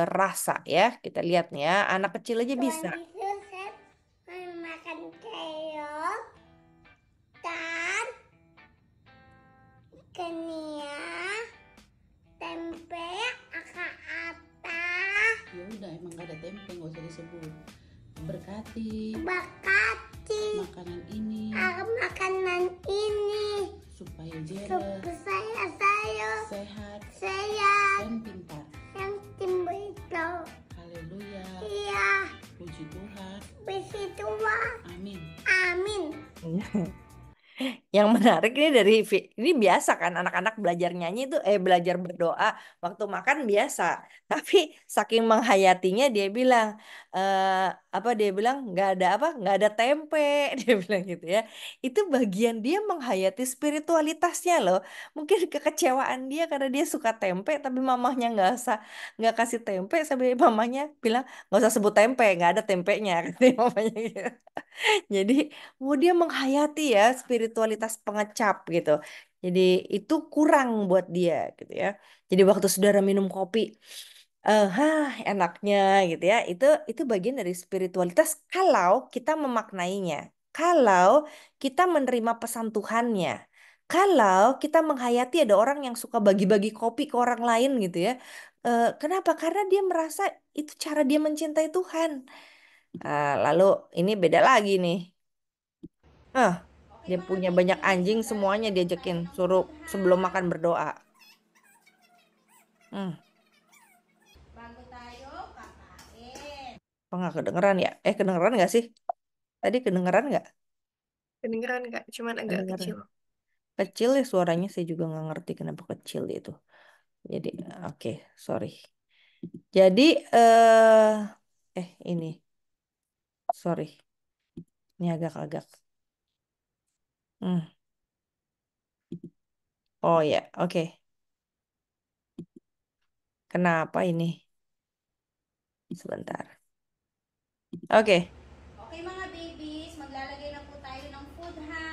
rasa ya. Kita lihat nih ya, anak kecil aja bisa. Tuan itu saya makan keong dan kenia tempe akak atas. Ya udah, emang gak ada tempe, nggak usah disebut. Berkati Berkati makanan ini makanan ini supaya Jere saya sehat sehat dan pintar. yang timbul itu. Haleluya. Iya, Puji Tuhan. bisi tua. Amin. Amin. Yang menarik ini ini biasa kan anak-anak belajar nyanyi itu belajar berdoa waktu makan biasa. Tapi saking menghayatinya dia bilang apa dia bilang nggak ada apa nggak ada tempe dia bilang gitu ya. Itu bagian dia menghayati spiritualitasnya loh. Mungkin kekecewaan dia karena dia suka tempe tapi mamahnya nggak kasih tempe sampai mamahnya bilang nggak usah sebut tempe nggak ada tempenya katanya mamanya gitu. Jadi, dia menghayati ya spiritualitas pengecap gitu. Jadi itu kurang buat dia gitu ya. Jadi waktu saudara minum kopi, enaknya gitu ya. Itu bagian dari spiritualitas kalau kita memaknainya. Kalau kita menerima pesan Tuhannya. Kalau kita menghayati ada orang yang suka bagi-bagi kopi ke orang lain gitu ya. Kenapa? Karena dia merasa itu cara dia mencintai Tuhan. Lalu ini beda lagi nih. Ah, Oke dia mga punya banyak babies, anjing maglalagay semuanya na po diajakin tayo ng suruh food sebelum ha. makan berdoa. Hmm, Bago tayo kakain. apa nggak kedengeran ya? Kedengeran nggak sih? Tadi kedengeran nggak? Kedengeran Kak, cuman agak Kedengeran. kecil. Kecil ya suaranya saya juga nggak ngerti kenapa kecil itu. Jadi oke, sorry. Jadi ini sorry, ini agak-agak. Hmm. Oh ya, oke. Kenapa ini? Sebentar. Oke, Okay mga babies, maglalagay na po tayo ng food ha.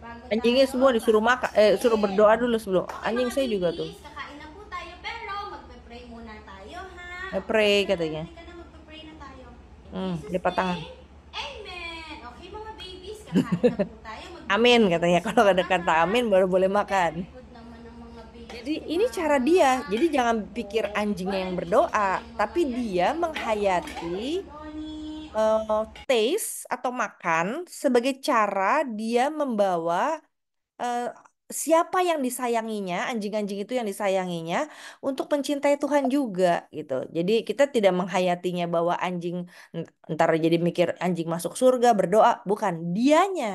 Bago anjingnya tayo semua disuruh makan, suruh kakain. berdoa dulu sebelum. Okay Anjing mga saya juga tuh. babies, kakain na po tayo pero magpe-pray muna tayo ha. Okay, Pray halika na, katanya. halika na, magpe-pray na tayo. In Jesus' Lipat tangan. name, Amen. Okay mga babies, kakain na po tayo. Amin Magbibigay na po katanya. si Kalau ada Mama kata ha. amin baru boleh makan. Very good naman ng mga babies Jadi ni ini cara Mama. dia. Jadi jangan pikir Oh, di ba? anjingnya yang Nag-iisip berdoa, pala yung mga tapi yan. dia Very good. menghayati Very good, Oni. taste atau makan sebagai cara dia membawa eh, siapa yang disayanginya, anjing-anjing itu yang disayanginya untuk mencintai Tuhan juga gitu. Jadi kita tidak menghayatinya bahwa anjing ntar jadi mikir anjing masuk surga berdoa, bukan dianya.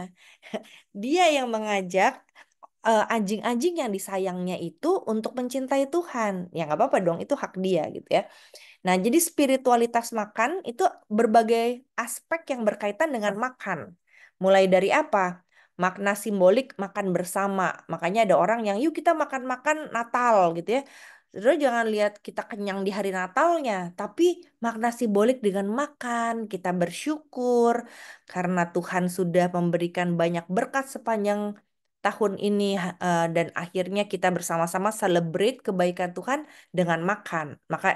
Dia yang mengajak anjing-anjing yang disayangnya itu untuk mencintai Tuhan. Ya nggak apa-apa dong, itu hak dia gitu ya. Nah, jadi spiritualitas makan itu berbagai aspek yang berkaitan dengan makan. Mulai dari apa? Makna simbolik makan bersama. Makanya ada orang yang yuk kita makan-makan Natal gitu ya. Saudara jangan lihat kita kenyang di hari Natalnya, tapi makna simbolik dengan makan, kita bersyukur karena Tuhan sudah memberikan banyak berkat sepanjang tahun ini dan akhirnya kita bersama-sama celebrate kebaikan Tuhan dengan makan. Maka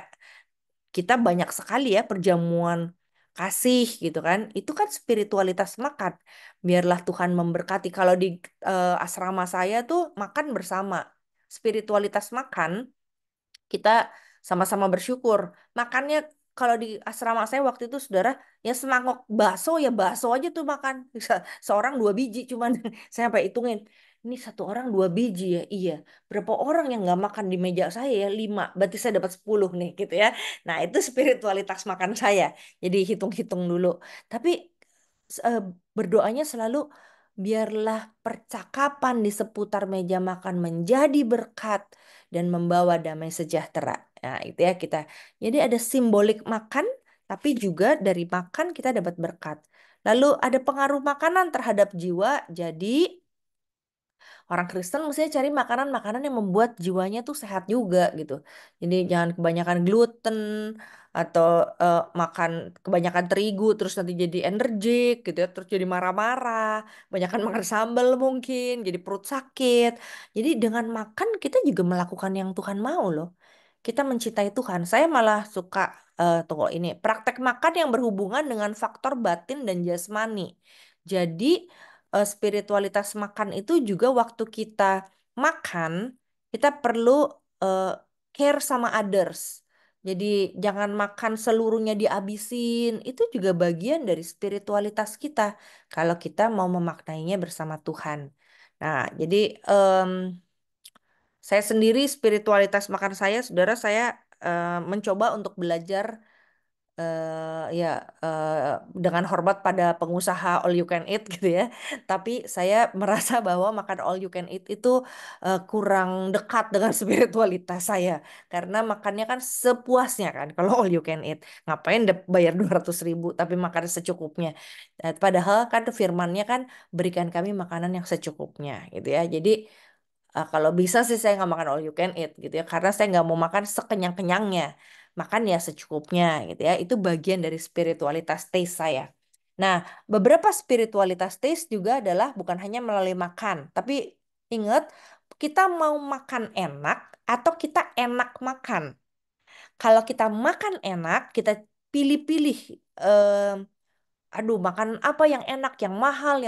kita banyak sekali ya perjamuan kasih gitu kan. Itu kan spiritualitas makan. Biarlah Tuhan memberkati. Kalau di asrama saya tuh makan bersama. Spiritualitas makan kita sama-sama bersyukur. Makannya kalau di asrama saya waktu itu saudara ya semangkok bakso ya bakso aja tuh makan. Seorang 2 biji cuman saya sampai hitungin. Ini satu orang 2 biji ya. Iya. Berapa orang yang nggak makan di meja saya ya? 5. Berarti saya dapat 10 nih gitu ya. Nah itu spiritualitas makan saya. Jadi hitung-hitung dulu. Tapi eh, berdoanya selalu biarlah percakapan di seputar meja makan menjadi berkat dan membawa damai sejahtera. Nah, itu ya kita. Jadi ada simbolik makan, tapi juga dari makan kita dapat berkat. Lalu ada pengaruh makanan terhadap jiwa. Jadi Orang Kristen mestinya cari makanan-makanan yang membuat jiwanya tuh sehat juga gitu. Jadi jangan kebanyakan gluten atau makan kebanyakan terigu terus nanti jadi energik gitu ya, terus jadi marah-marah, kebanyakan makan sambal mungkin jadi perut sakit. Jadi dengan makan kita juga melakukan yang Tuhan mau loh. Kita mencintai Tuhan. Saya malah suka tunggu ini praktek makan yang berhubungan dengan faktor batin dan jasmani. Jadi spiritualitas makan itu juga waktu kita makan, kita perlu eh, care sama others. Jadi jangan makan seluruhnya dihabisin. Itu juga bagian dari spiritualitas kita kalau kita mau memaknainya bersama Tuhan. Nah, jadi em, saya sendiri spiritualitas makan saya, saudara saya mencoba untuk belajar ya dengan hormat pada pengusaha all you can eat gitu ya. Tapi saya merasa bahwa makan all you can eat itu kurang dekat dengan spiritualitas saya karena makannya kan sepuasnya kan. Kalau all you can eat, ngapain bayar 200.000 tapi makan secukupnya. Padahal kan firmannya kan berikan kami makanan yang secukupnya gitu ya. Jadi kalau bisa sih saya nggak makan all you can eat gitu ya, karena saya nggak mau makan sekenyang-kenyangnya, makan ya secukupnya gitu ya. Itu bagian dari spiritualitas taste saya. Nah, beberapa spiritualitas taste juga adalah bukan hanya melalui makan, tapi ingat kita mau makan enak atau kita enak makan. Kalau kita makan enak, kita pilih-pilih aduh, makan apa yang enak, yang mahal,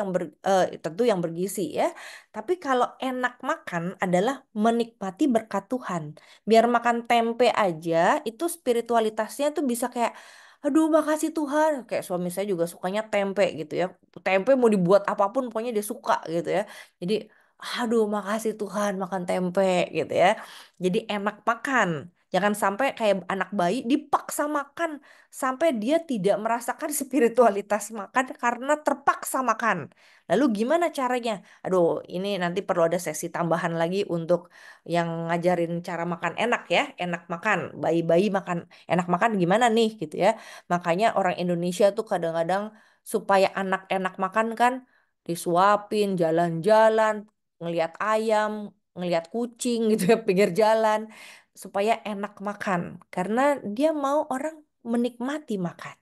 tentu yang bergizi ya. Tapi kalau enak makan adalah menikmati berkat Tuhan. Biar makan tempe aja, itu spiritualitasnya tuh bisa kayak, aduh makasih Tuhan. Kayak suami saya juga sukanya tempe gitu ya. Tempe mau dibuat apapun, pokoknya dia suka gitu ya. Jadi, aduh makasih Tuhan makan tempe gitu ya. Jadi enak makan. Jangan sampai kayak anak bayi dipaksa makan sampai dia tidak merasakan spiritualitas makan karena terpaksa makan. Lalu gimana caranya? Aduh, ini nanti perlu ada sesi tambahan lagi untuk yang ngajarin cara makan enak ya, enak makan. Bayi-bayi makan enak makan gimana nih gitu ya. Makanya orang Indonesia tuh kadang-kadang supaya anak enak makan kan disuapin jalan-jalan, ngelihat ayam, ngelihat kucing gitu ya pinggir jalan supaya enak makan karena dia mau orang menikmati makan.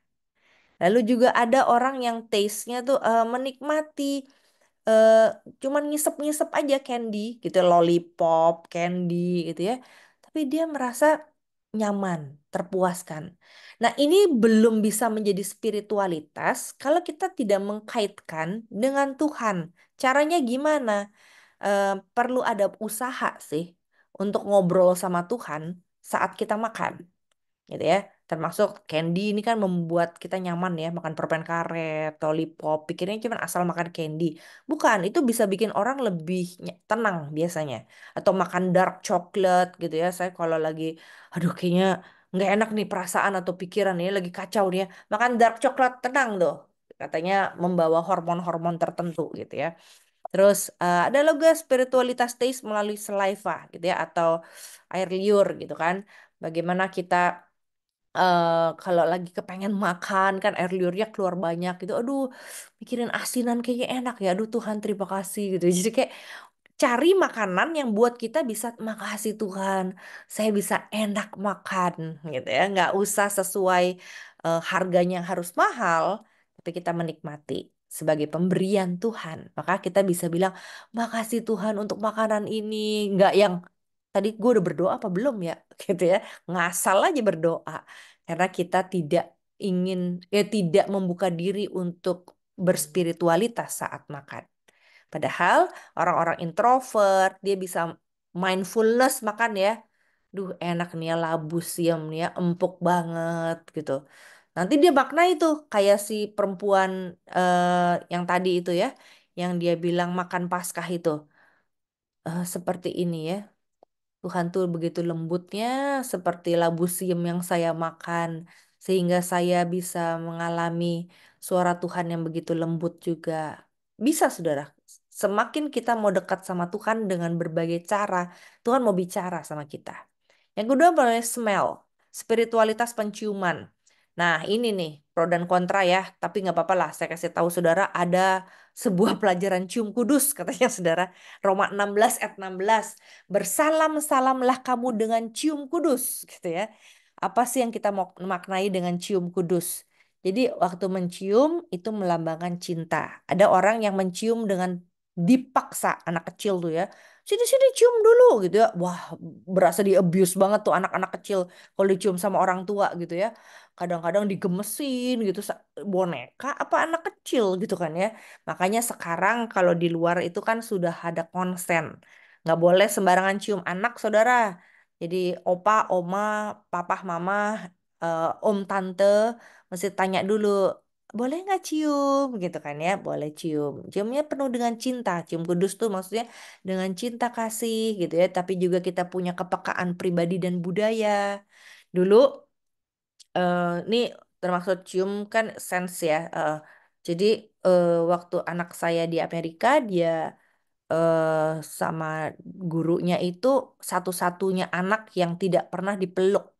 Lalu juga ada orang yang taste-nya tuh menikmati eh, cuman ngisep-ngisep aja candy gitu, lollipop, candy gitu ya. Tapi dia merasa nyaman, terpuaskan. Nah, ini belum bisa menjadi spiritualitas kalau kita tidak mengkaitkan dengan Tuhan. Caranya gimana? Perlu ada usaha sih untuk ngobrol sama Tuhan saat kita makan gitu ya. Termasuk candy ini kan membuat kita nyaman ya, makan permen karet, lollipop, pikirnya cuma asal makan candy. Bukan, itu bisa bikin orang lebih tenang biasanya. Atau makan dark chocolate gitu ya. Saya kalau lagi, aduh kayaknya nggak enak nih perasaan atau pikiran ya, lagi kacau nih ya. Makan dark chocolate tenang tuh. Katanya membawa hormon-hormon tertentu gitu ya. Terus ada juga spiritualitas taste melalui saliva gitu ya atau air liur gitu kan. Bagaimana kita kalau lagi kepengen makan kan air liurnya keluar banyak gitu. Aduh, mikirin asinan kayaknya enak ya. Aduh Tuhan terima kasih gitu. Jadi kayak cari makanan yang buat kita bisa makasih Tuhan, saya bisa enak makan gitu ya. Nggak usah sesuai harganya yang harus mahal, tapi kita menikmati sebagai pemberian Tuhan. Maka kita bisa bilang makasih Tuhan untuk makanan ini. Nggak yang tadi gue udah berdoa apa belum ya gitu ya. Ngasal aja berdoa karena kita tidak ingin tidak membuka diri untuk berspiritualitas saat makan. Padahal orang-orang introvert dia bisa mindfulness makan ya. Duh enak nih ya labu siam nih ya empuk banget gitu. Nanti dia makna itu kayak si perempuan yang tadi itu ya. Yang dia bilang makan Paskah itu. Seperti ini ya. Tuhan tuh begitu lembutnya seperti labu siam yang saya makan sehingga saya bisa mengalami suara Tuhan yang begitu lembut juga. Bisa, Saudara. Semakin kita mau dekat sama Tuhan dengan berbagai cara, Tuhan mau bicara sama kita. Yang kedua boleh smell, spiritualitas penciuman. Nah, ini nih pro dan kontra ya, tapi nggak apa-apa lah. Saya kasih tahu saudara ada sebuah pelajaran cium kudus katanya saudara. Roma 16 ayat 16. Bersalam-salamlah kamu dengan cium kudus gitu ya. Apa sih yang kita mau maknai dengan cium kudus? Jadi waktu mencium itu melambangkan cinta. Ada orang yang mencium dengan dipaksa, anak kecil tuh ya. Sini-sini cium dulu gitu ya. Wah, berasa di abuse banget tuh anak-anak kecil kalau dicium sama orang tua gitu ya. Kadang-kadang digemesin gitu boneka apa anak kecil gitu kan ya. Makanya sekarang kalau di luar itu kan sudah ada konsen. Nggak boleh sembarangan cium anak saudara. Jadi opa, oma, papa, mama, om, tante mesti tanya dulu, boleh nggak cium gitu kan ya, boleh cium. Ciumnya penuh dengan cinta. Cium kudus tuh maksudnya dengan cinta kasih gitu ya. Tapi juga kita punya kepekaan pribadi dan budaya. Dulu ini termasuk cium kan sense ya. Jadi waktu anak saya di Amerika dia sama gurunya itu satu-satunya anak yang tidak pernah dipeluk.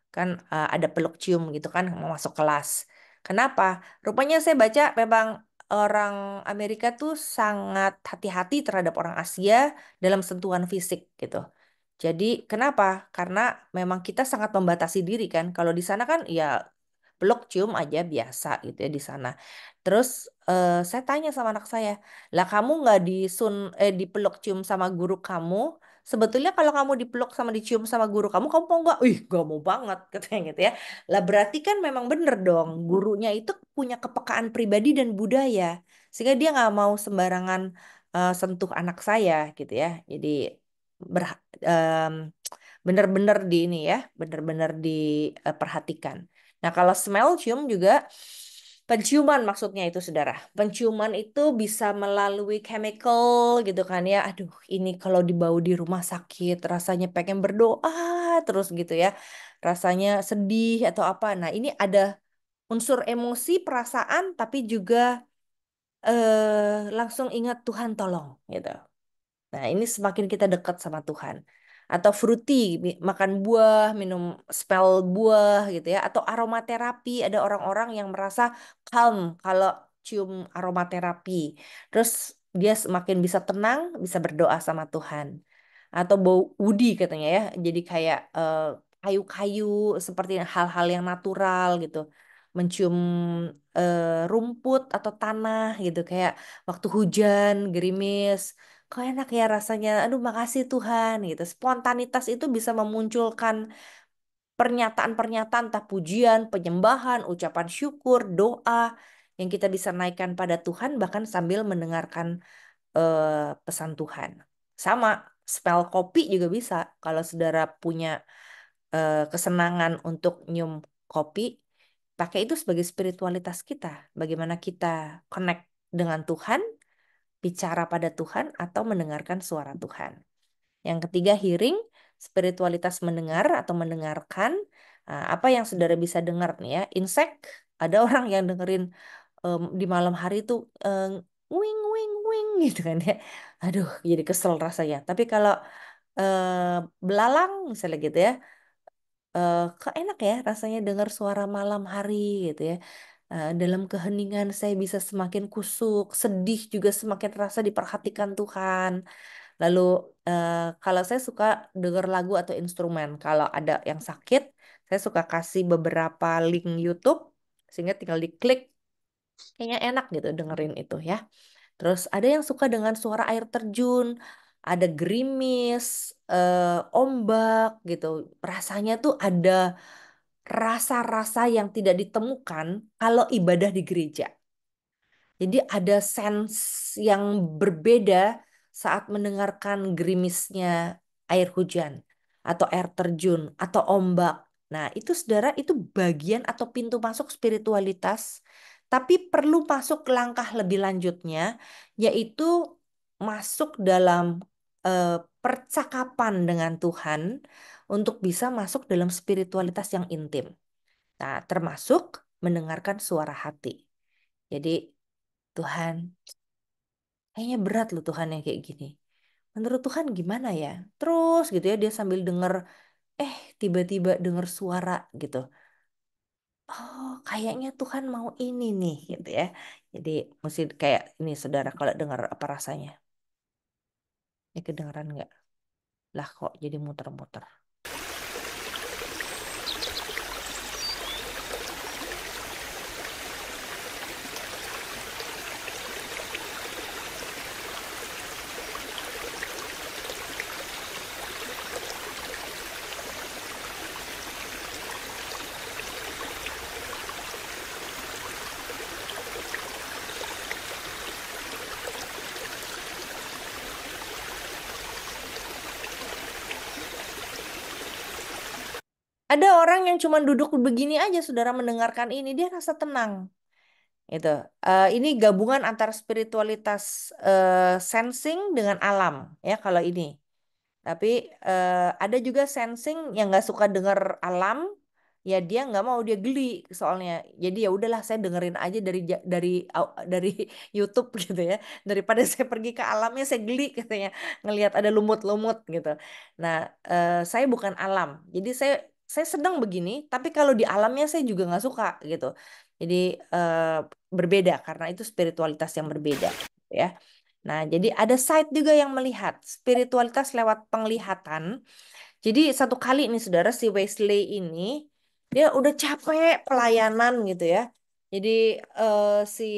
Kan ada peluk cium gitu kan mau masuk kelas. Kenapa? Rupanya saya baca memang orang Amerika tuh sangat hati-hati terhadap orang Asia dalam sentuhan fisik gitu. Jadi kenapa? Karena memang kita sangat membatasi diri kan. Kalau di sana kan ya peluk cium aja biasa gitu ya di sana. Terus saya tanya sama anak saya, lah kamu nggak dipeluk cium sama guru kamu? Sebetulnya kalau kamu dipeluk sama dicium sama guru kamu mau nggak? Ih, gak mau banget katanya gitu ya. Lah berarti kan memang bener dong, gurunya itu punya kepekaan pribadi dan budaya, sehingga dia nggak mau sembarangan sentuh anak saya gitu ya. Jadi ber, em, bener-bener di ini ya, bener-bener diperhatikan. Nah, kalau smell cium juga penciuman maksudnya itu saudara. Penciuman itu bisa melalui chemical gitu kan ya. Aduh, ini kalau dibau di rumah sakit rasanya pengen berdoa terus gitu ya. Rasanya sedih atau apa. Nah, ini ada unsur emosi, perasaan tapi juga langsung ingat Tuhan tolong gitu. Nah, ini semakin kita dekat sama Tuhan. Atau fruity, makan buah, minum spell buah gitu ya. Atau aromaterapi, ada orang-orang yang merasa calm kalau cium aromaterapi. Terus dia semakin bisa tenang, bisa berdoa sama Tuhan. Atau bau woody katanya ya. Jadi kayak kayu-kayu seperti hal-hal yang natural gitu. Mencium rumput atau tanah gitu. Kayak waktu hujan, gerimis. Kok enak ya rasanya. Aduh, makasih Tuhan gitu. Spontanitas itu bisa memunculkan pernyataan-pernyataan entah pujian, penyembahan, ucapan syukur, doa yang kita bisa naikkan pada Tuhan bahkan sambil mendengarkan pesan Tuhan. Sama, spell kopi juga bisa. Kalau saudara punya kesenangan untuk nyium kopi, pakai itu sebagai spiritualitas kita. Bagaimana kita connect dengan Tuhan, bicara pada Tuhan atau mendengarkan suara Tuhan. Yang ketiga, hearing, spiritualitas mendengar atau mendengarkan. Apa yang saudara bisa dengar nih ya? Insect, ada orang yang dengerin di malam hari tuh wing wing wing gitu kan ya. Aduh, jadi kesel rasanya. Tapi kalau belalang misalnya gitu ya, kok enak ya rasanya dengar suara malam hari gitu ya. Dalam keheningan saya bisa semakin kusuk, sedih juga semakin rasa diperhatikan Tuhan. Lalu kalau saya suka denger lagu atau instrumen, kalau ada yang sakit, saya suka kasih beberapa link YouTube sehingga tinggal diklik, kayaknya enak gitu dengerin itu ya. Terus ada yang suka dengan suara air terjun, ada gerimis, ombak gitu. Rasanya tuh ada rasa-rasa yang tidak ditemukan kalau ibadah di gereja. Jadi ada sense yang berbeda saat mendengarkan gerimisnya air hujan atau air terjun atau ombak. Nah, itu saudara itu bagian atau pintu masuk spiritualitas, tapi perlu masuk ke langkah lebih lanjutnya, yaitu masuk dalam eh, percakapan dengan Tuhan untuk bisa masuk dalam spiritualitas yang intim. Nah, termasuk mendengarkan suara hati. Jadi Tuhan, kayaknya berat loh Tuhan yang kayak gini. Menurut Tuhan gimana ya? Terus gitu ya dia sambil denger, eh tiba-tiba denger suara gitu. oh kayaknya Tuhan mau ini nih gitu ya. Jadi mesti kayak ini saudara kalau dengar apa rasanya? Ini kedengeran nggak? Lah kok jadi muter-muter. Ada orang yang cuma duduk begini aja saudara mendengarkan ini dia rasa tenang. Itu. Ini gabungan antara spiritualitas sensing dengan alam ya kalau ini. Tapi ada juga sensing yang nggak suka dengar alam, ya dia nggak mau dia geli soalnya. Jadi ya udahlah saya dengerin aja dari YouTube gitu ya. Daripada saya pergi ke alamnya saya geli katanya ngelihat ada lumut-lumut gitu. Nah, saya bukan alam, jadi saya sedang begini. Tapi kalau di alamnya saya juga nggak suka gitu. Jadi berbeda karena itu spiritualitas yang berbeda ya. Nah, jadi ada side juga yang melihat spiritualitas lewat penglihatan. Jadi satu kali nih saudara si Wesley ini dia udah capek pelayanan gitu ya. Jadi si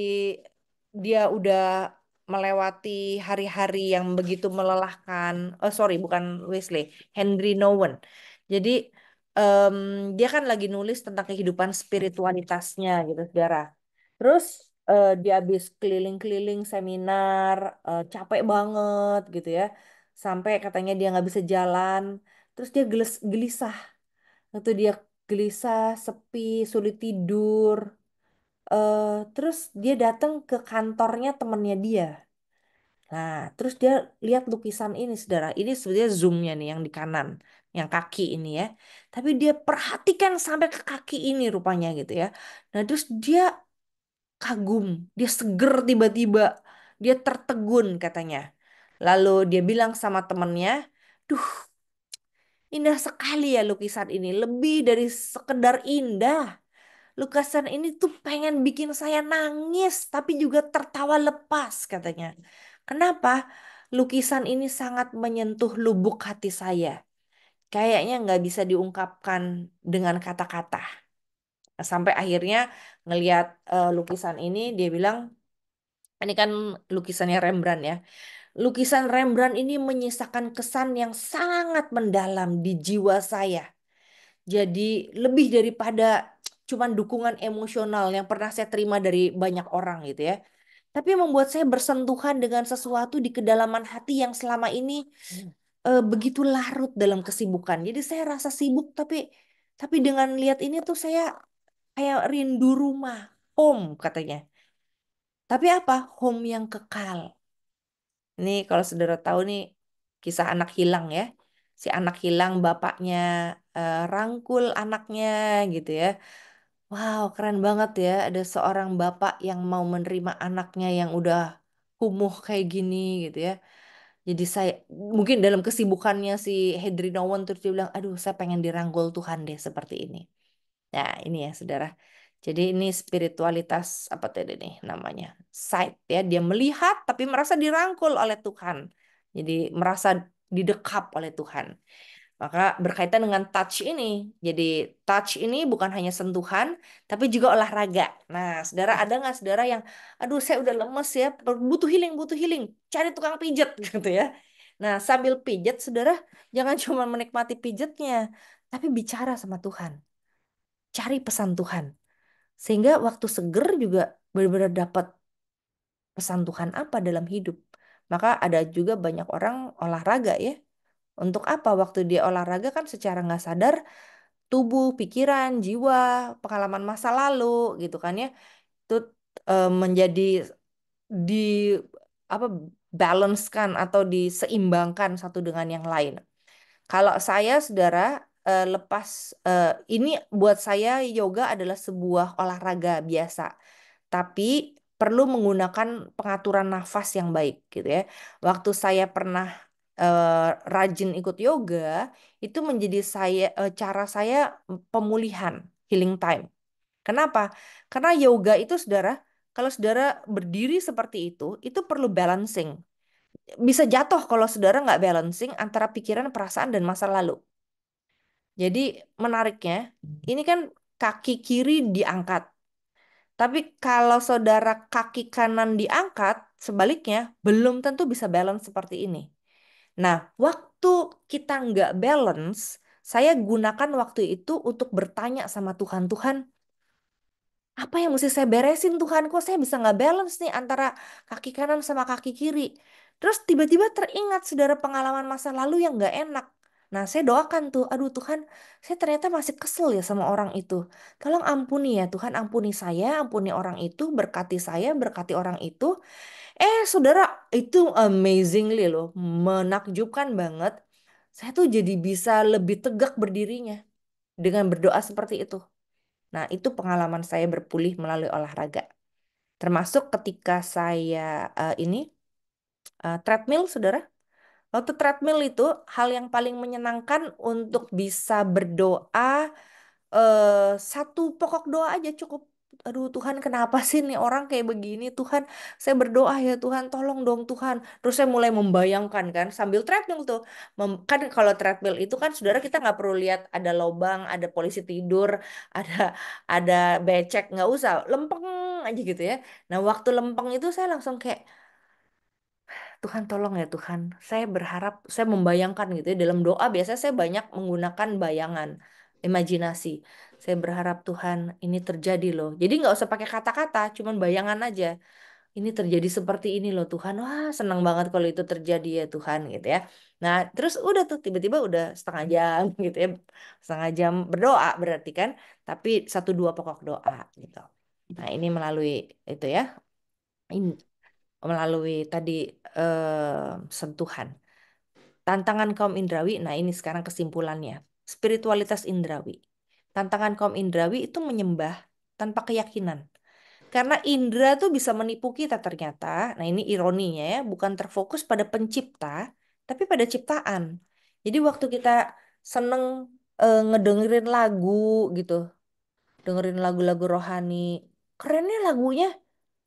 dia udah melewati hari-hari yang begitu melelahkan. Oh sorry, bukan Wesley, Henry Nouwen. Jadi em, dia kan lagi nulis tentang kehidupan spiritualitasnya gitu saudara. Terus dia habis keliling-keliling seminar, capek banget gitu ya. Sampai katanya dia nggak bisa jalan. Terus dia gelisah. Waktu dia gelisah, sepi, sulit tidur. Terus dia datang ke kantornya temennya dia. Nah, terus dia lihat lukisan ini, saudara. Ini sebenarnya zoomnya nih yang di kanan, yang kaki ini ya. Tapi dia perhatikan sampai ke kaki ini rupanya gitu ya. Nah, terus dia kagum, dia seger tiba-tiba, dia tertegun katanya. Lalu dia bilang sama temennya, duh, indah sekali ya lukisan ini, lebih dari sekedar indah. Lukisan ini tuh pengen bikin saya nangis, tapi juga tertawa lepas katanya. Kenapa? Lukisan ini sangat menyentuh lubuk hati saya. Kayaknya nggak bisa diungkapkan dengan kata-kata. Sampai akhirnya ngelihat lukisan ini, dia bilang, ini kan lukisannya Rembrandt ya. Lukisan Rembrandt ini menyisakan kesan yang sangat mendalam di jiwa saya. Jadi lebih daripada cuman dukungan emosional yang pernah saya terima dari banyak orang gitu ya. Tapi membuat saya bersentuhan dengan sesuatu di kedalaman hati yang selama ini begitu larut dalam kesibukan. Jadi saya rasa sibuk tapi dengan lihat ini tuh saya kayak rindu rumah, home katanya. Tapi apa? Home yang kekal. Ini kalau saudara tahu nih kisah anak hilang ya. Si anak hilang bapaknya rangkul anaknya gitu ya. Wow, keren banget ya. Ada seorang bapak yang mau menerima anaknya yang udah kumuh kayak gini gitu ya. Jadi saya mungkin dalam kesibukannya si Hedri Nowen terus dia bilang, aduh saya pengen dirangkul Tuhan deh seperti ini. Nah, ini ya, saudara. Jadi ini spiritualitas apa tadi nih namanya? Sight ya, dia melihat tapi merasa dirangkul oleh Tuhan. Jadi merasa didekap oleh Tuhan. Maka berkaitan dengan touch ini. Jadi touch ini bukan hanya sentuhan, tapi juga olahraga. Nah, saudara ada nggak saudara yang, aduh saya udah lemes ya, butuh healing, cari tukang pijat gitu ya. Nah, sambil pijat, saudara jangan cuma menikmati pijatnya, tapi bicara sama Tuhan, cari pesan Tuhan. Sehingga waktu seger juga benar-benar dapat pesan Tuhan apa dalam hidup. Maka ada juga banyak orang olahraga ya. Untuk apa? Waktu dia olahraga kan secara nggak sadar tubuh, pikiran, jiwa, pengalaman masa lalu gitu kan ya. Itu menjadi di apa balance kan atau diseimbangkan satu dengan yang lain. Kalau saya, saudara, lepas ini buat saya yoga adalah sebuah olahraga biasa, tapi perlu menggunakan pengaturan nafas yang baik gitu ya. Waktu saya pernah rajin ikut yoga, itu menjadi cara saya pemulihan, healing time. Kenapa? Karena yoga itu saudara, kalau saudara berdiri seperti itu perlu balancing. Bisa jatuh kalau saudara nggak balancing antara pikiran, perasaan, dan masa lalu. Jadi menariknya, ini kan kaki kiri diangkat. Tapi kalau saudara kaki kanan diangkat, sebaliknya belum tentu bisa balance seperti ini. Nah, waktu kita nggak balance, saya gunakan waktu itu untuk bertanya sama Tuhan, Tuhan, apa yang mesti saya beresin Tuhan? Kok saya bisa nggak balance nih antara kaki kanan sama kaki kiri? Terus tiba-tiba teringat saudara pengalaman masa lalu yang nggak enak. Nah, saya doakan tuh, aduh Tuhan, saya ternyata masih kesel ya sama orang itu. Tolong ampuni ya Tuhan, ampuni saya, ampuni orang itu, berkati saya, berkati orang itu. Saudara, itu amazingly loh, menakjubkan banget. Saya tuh jadi bisa lebih tegak berdirinya dengan berdoa seperti itu. Nah, itu pengalaman saya berpulih melalui olahraga. Termasuk ketika saya ini treadmill, saudara. Waktu treadmill itu hal yang paling menyenangkan untuk bisa berdoa satu pokok doa aja cukup. Aduh Tuhan, kenapa sih nih orang kayak begini Tuhan? Saya berdoa ya Tuhan, tolong dong Tuhan. Terus saya mulai membayangkan kan sambil treadmill tuh. Kan kalau treadmill itu kan saudara kita nggak perlu lihat ada lobang, ada polisi tidur, ada ada becek, nggak usah, lempeng aja gitu ya. Nah waktu lempeng itu saya langsung kayak Tuhan tolong ya Tuhan, saya berharap, saya membayangkan gitu ya. Dalam doa biasanya saya banyak menggunakan bayangan, imajinasi. Saya berharap Tuhan ini terjadi loh. Jadi nggak usah pakai kata-kata, cuman bayangan aja. Ini terjadi seperti ini loh Tuhan. Wah senang banget kalau itu terjadi ya Tuhan gitu ya. Nah terus udah tuh tiba-tiba udah setengah jam gitu ya. Setengah jam berdoa berarti kan. Tapi satu dua pokok doa gitu. Nah ini melalui itu ya. Melalui tadi sentuhan. Tantangan kaum indrawi, nah ini sekarang kesimpulannya. Spiritualitas indrawi. Tantangan kaum indrawi itu menyembah tanpa keyakinan. Karena indera tuh bisa menipu kita ternyata. Nah ini ironinya ya, bukan terfokus pada pencipta, tapi pada ciptaan. Jadi waktu kita seneng ngedengerin lagu gitu, dengerin lagu-lagu rohani, kerennya lagunya,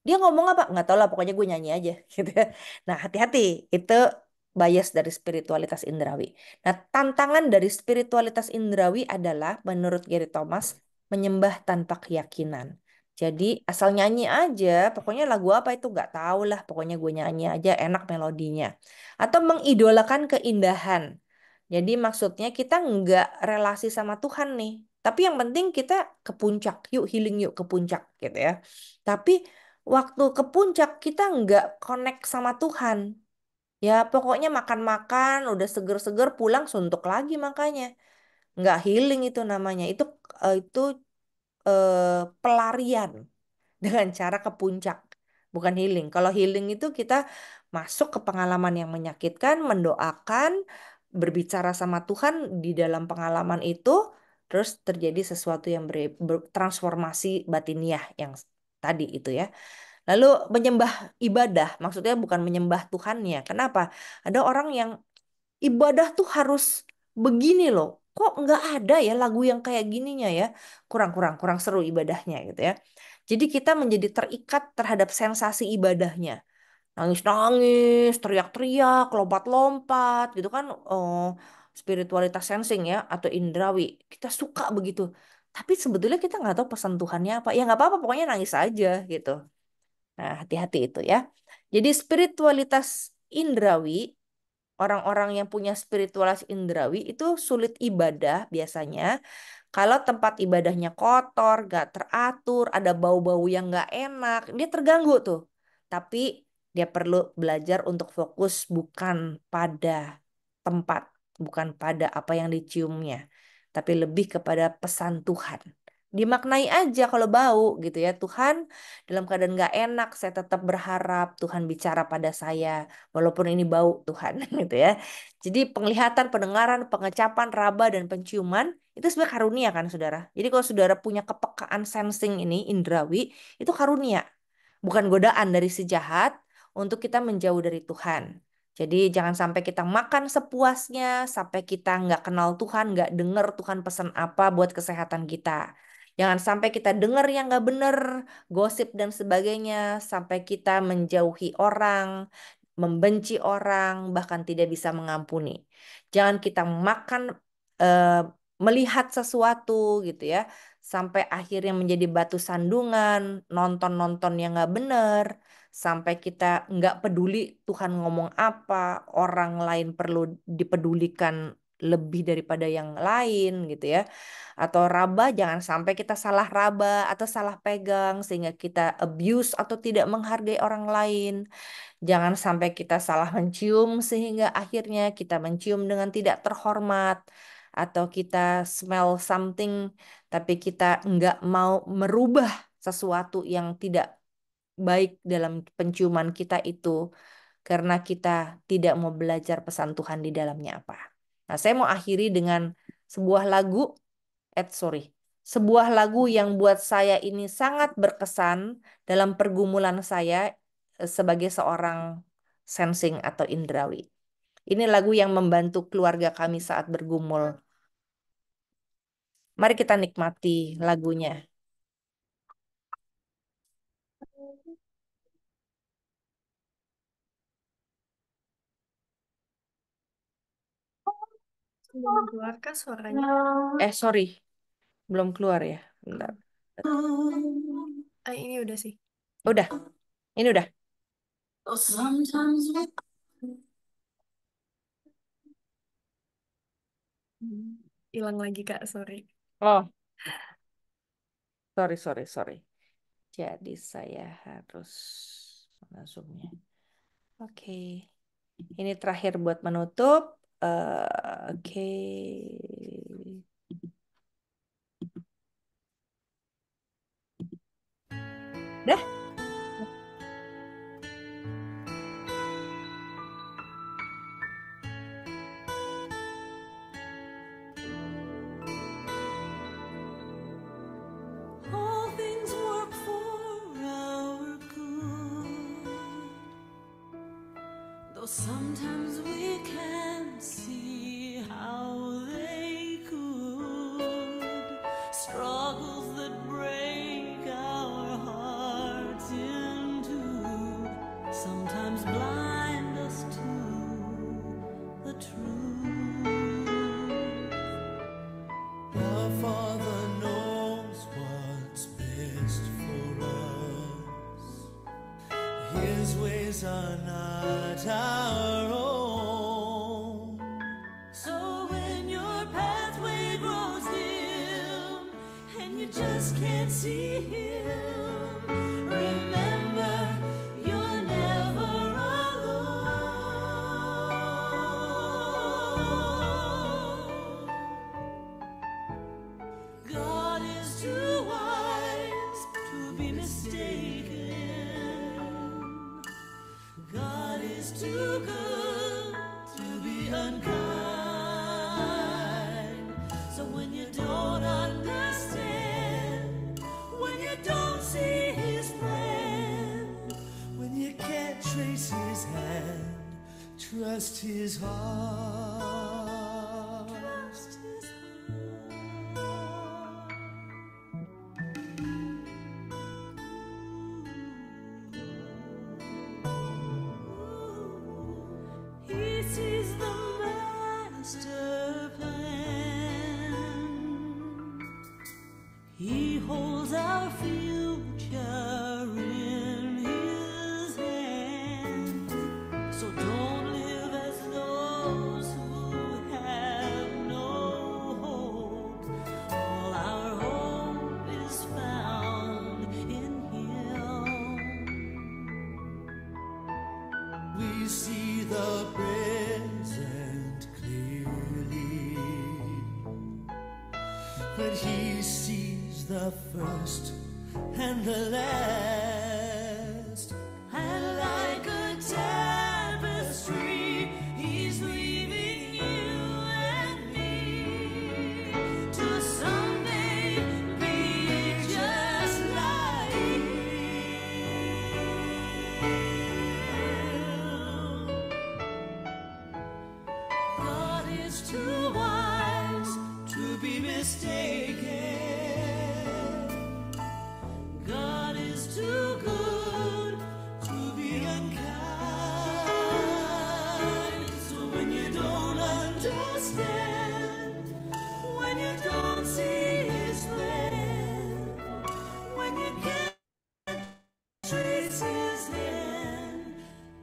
dia ngomong apa? Nggak tahu lah, pokoknya gue nyanyi aja gitu ya. Nah, hati-hati. Itu bias dari spiritualitas indrawi. Nah, tantangan dari spiritualitas indrawi adalah, menurut Gary Thomas, menyembah tanpa keyakinan. Jadi, asal nyanyi aja, pokoknya lagu apa itu nggak tahu lah, pokoknya gue nyanyi aja, enak melodinya. Atau mengidolakan keindahan. Jadi maksudnya kita nggak relasi sama Tuhan nih. Tapi yang penting kita ke puncak, yuk healing yuk ke puncak gitu ya. Tapi waktu ke puncak kita nggak connect sama Tuhan. Ya pokoknya makan-makan, udah seger-seger pulang suntuk lagi makanya. Nggak healing itu namanya. Itu pelarian dengan cara ke puncak, bukan healing. Kalau healing itu kita masuk ke pengalaman yang menyakitkan, mendoakan, berbicara sama Tuhan di dalam pengalaman itu, terus terjadi sesuatu yang bertransformasi batiniah yang tadi itu ya. Lalu menyembah ibadah, maksudnya bukan menyembah Tuhannya. Kenapa? Ada orang yang ibadah tuh harus begini loh. Kok nggak ada ya lagu yang kayak gininya ya? Kurang seru ibadahnya gitu ya. Jadi kita menjadi terikat terhadap sensasi ibadahnya. Nangis-nangis, teriak-teriak, lompat-lompat gitu kan. Oh, spiritualitas sensing ya atau indrawi. Kita suka begitu. Tapi sebetulnya kita nggak tahu pesan Tuhannya apa. Ya nggak apa-apa, pokoknya nangis aja gitu. Nah, hati-hati itu ya. Jadi spiritualitas indrawi, orang-orang yang punya spiritualitas indrawi itu sulit ibadah biasanya kalau tempat ibadahnya kotor, gak teratur, ada bau-bau yang gak enak, dia terganggu tuh. Tapi dia perlu belajar untuk fokus bukan pada tempat, bukan pada apa yang diciumnya, tapi lebih kepada pesan Tuhan. Dimaknai aja kalau bau gitu ya. Tuhan, dalam keadaan gak enak, saya tetap berharap Tuhan bicara pada saya, walaupun ini bau Tuhan gitu ya. Jadi penglihatan, pendengaran, pengecapan, raba, dan penciuman itu sebenarnya karunia kan saudara. Jadi kalau saudara punya kepekaan sensing ini, indrawi, itu karunia. Bukan godaan dari si jahat untuk kita menjauh dari Tuhan. Jadi jangan sampai kita makan sepuasnya, sampai kita nggak kenal Tuhan, nggak dengar Tuhan pesan apa buat kesehatan kita. Jangan sampai kita dengar yang nggak benar, gosip dan sebagainya, sampai kita menjauhi orang, membenci orang, bahkan tidak bisa mengampuni. Jangan kita makan, eh, melihat sesuatu gitu ya, sampai akhirnya menjadi batu sandungan, nonton-nonton yang nggak benar, sampai kita nggak peduli Tuhan ngomong apa, orang lain perlu dipedulikan lebih daripada yang lain gitu ya. Atau raba, jangan sampai kita salah raba atau salah pegang sehingga kita abuse atau tidak menghargai orang lain. Jangan sampai kita salah mencium sehingga akhirnya kita mencium dengan tidak terhormat, atau kita smell something tapi kita nggak mau merubah sesuatu yang tidak baik dalam penciuman kita itu karena kita tidak mau belajar pesan Tuhan di dalamnya apa. Nah, saya mau akhiri dengan sebuah lagu, sorry, sebuah lagu yang buat saya ini sangat berkesan dalam pergumulan saya sebagai seorang sensing atau indrawi. Ini lagu yang membantu keluarga kami saat bergumul. Mari kita nikmati lagunya. Belum keluar kah suaranya? Sorry, belum keluar ya. Bentar. Ini udah sih. Udah, ini udah. Hilang lagi Kak, sorry. Oh, sorry. Jadi saya harus masuknya. Oke. Ini terakhir buat menutup. Oke. Dah. All things work for our good, though sometimes we can't see how they could. Struggles that break our hearts in two sometimes blind us to the truth. Our Father knows what's best for us. His ways are not our own. So when your pathway grows dim and you just can't see him, remember you're never alone. God is too wise to be mistaken. God is too good to be unkind. So when you don't understand, when you don't see his plan, When you can't trace his hand, trust his heart. trust his heart. He sees the master plan. He holds our future in his hand. So don't live as those who have no hope. All our hope is found in him. We see the present clearly, but he sees the first and the last. And like a tapestry, he's weaving you and me to someday be just like him. God is too wise to be mistaken.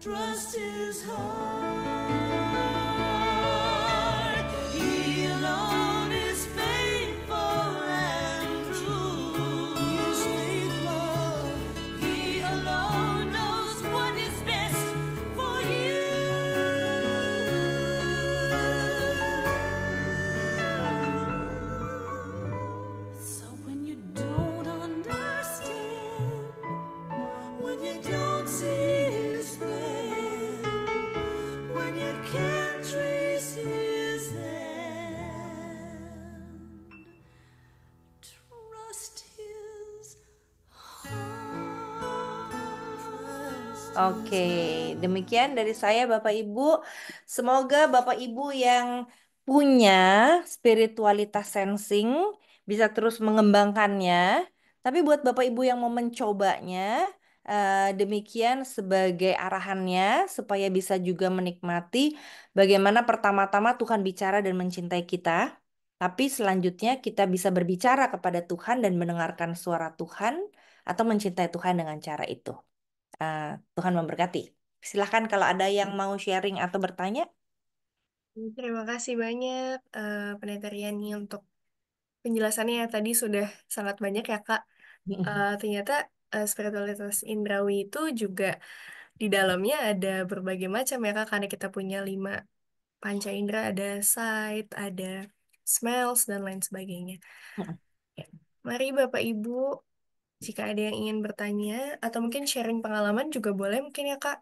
trust his heart. He alone is faithful and true. He is faithful. He alone knows what is best for you. So when you don't understand, when you don't see his plan, when you can't trace his hand, trust his heart. Oke, demikian dari saya Bapak Ibu. Semoga Bapak Ibu yang punya spiritualitas sensing bisa terus mengembangkannya. Tapi buat Bapak Ibu yang mau mencobanya, demikian sebagai arahannya supaya bisa juga menikmati bagaimana pertama-tama Tuhan bicara dan mencintai kita. Tapi selanjutnya kita bisa berbicara kepada Tuhan dan mendengarkan suara Tuhan atau mencintai Tuhan dengan cara itu. Tuhan memberkati. Silahkan kalau ada yang mau sharing atau bertanya. Terima kasih banyak Pendeta Riani untuk penjelasannya tadi sudah sangat banyak ya Kak. Ternyata spiritualitas indrawi itu juga di dalamnya ada berbagai macam ya Kak, karena kita punya 5 panca indera, ada sight, ada smells, dan lain sebagainya. Ya. Mari Bapak Ibu, jika ada yang ingin bertanya, atau mungkin sharing pengalaman juga boleh mungkin ya Kak.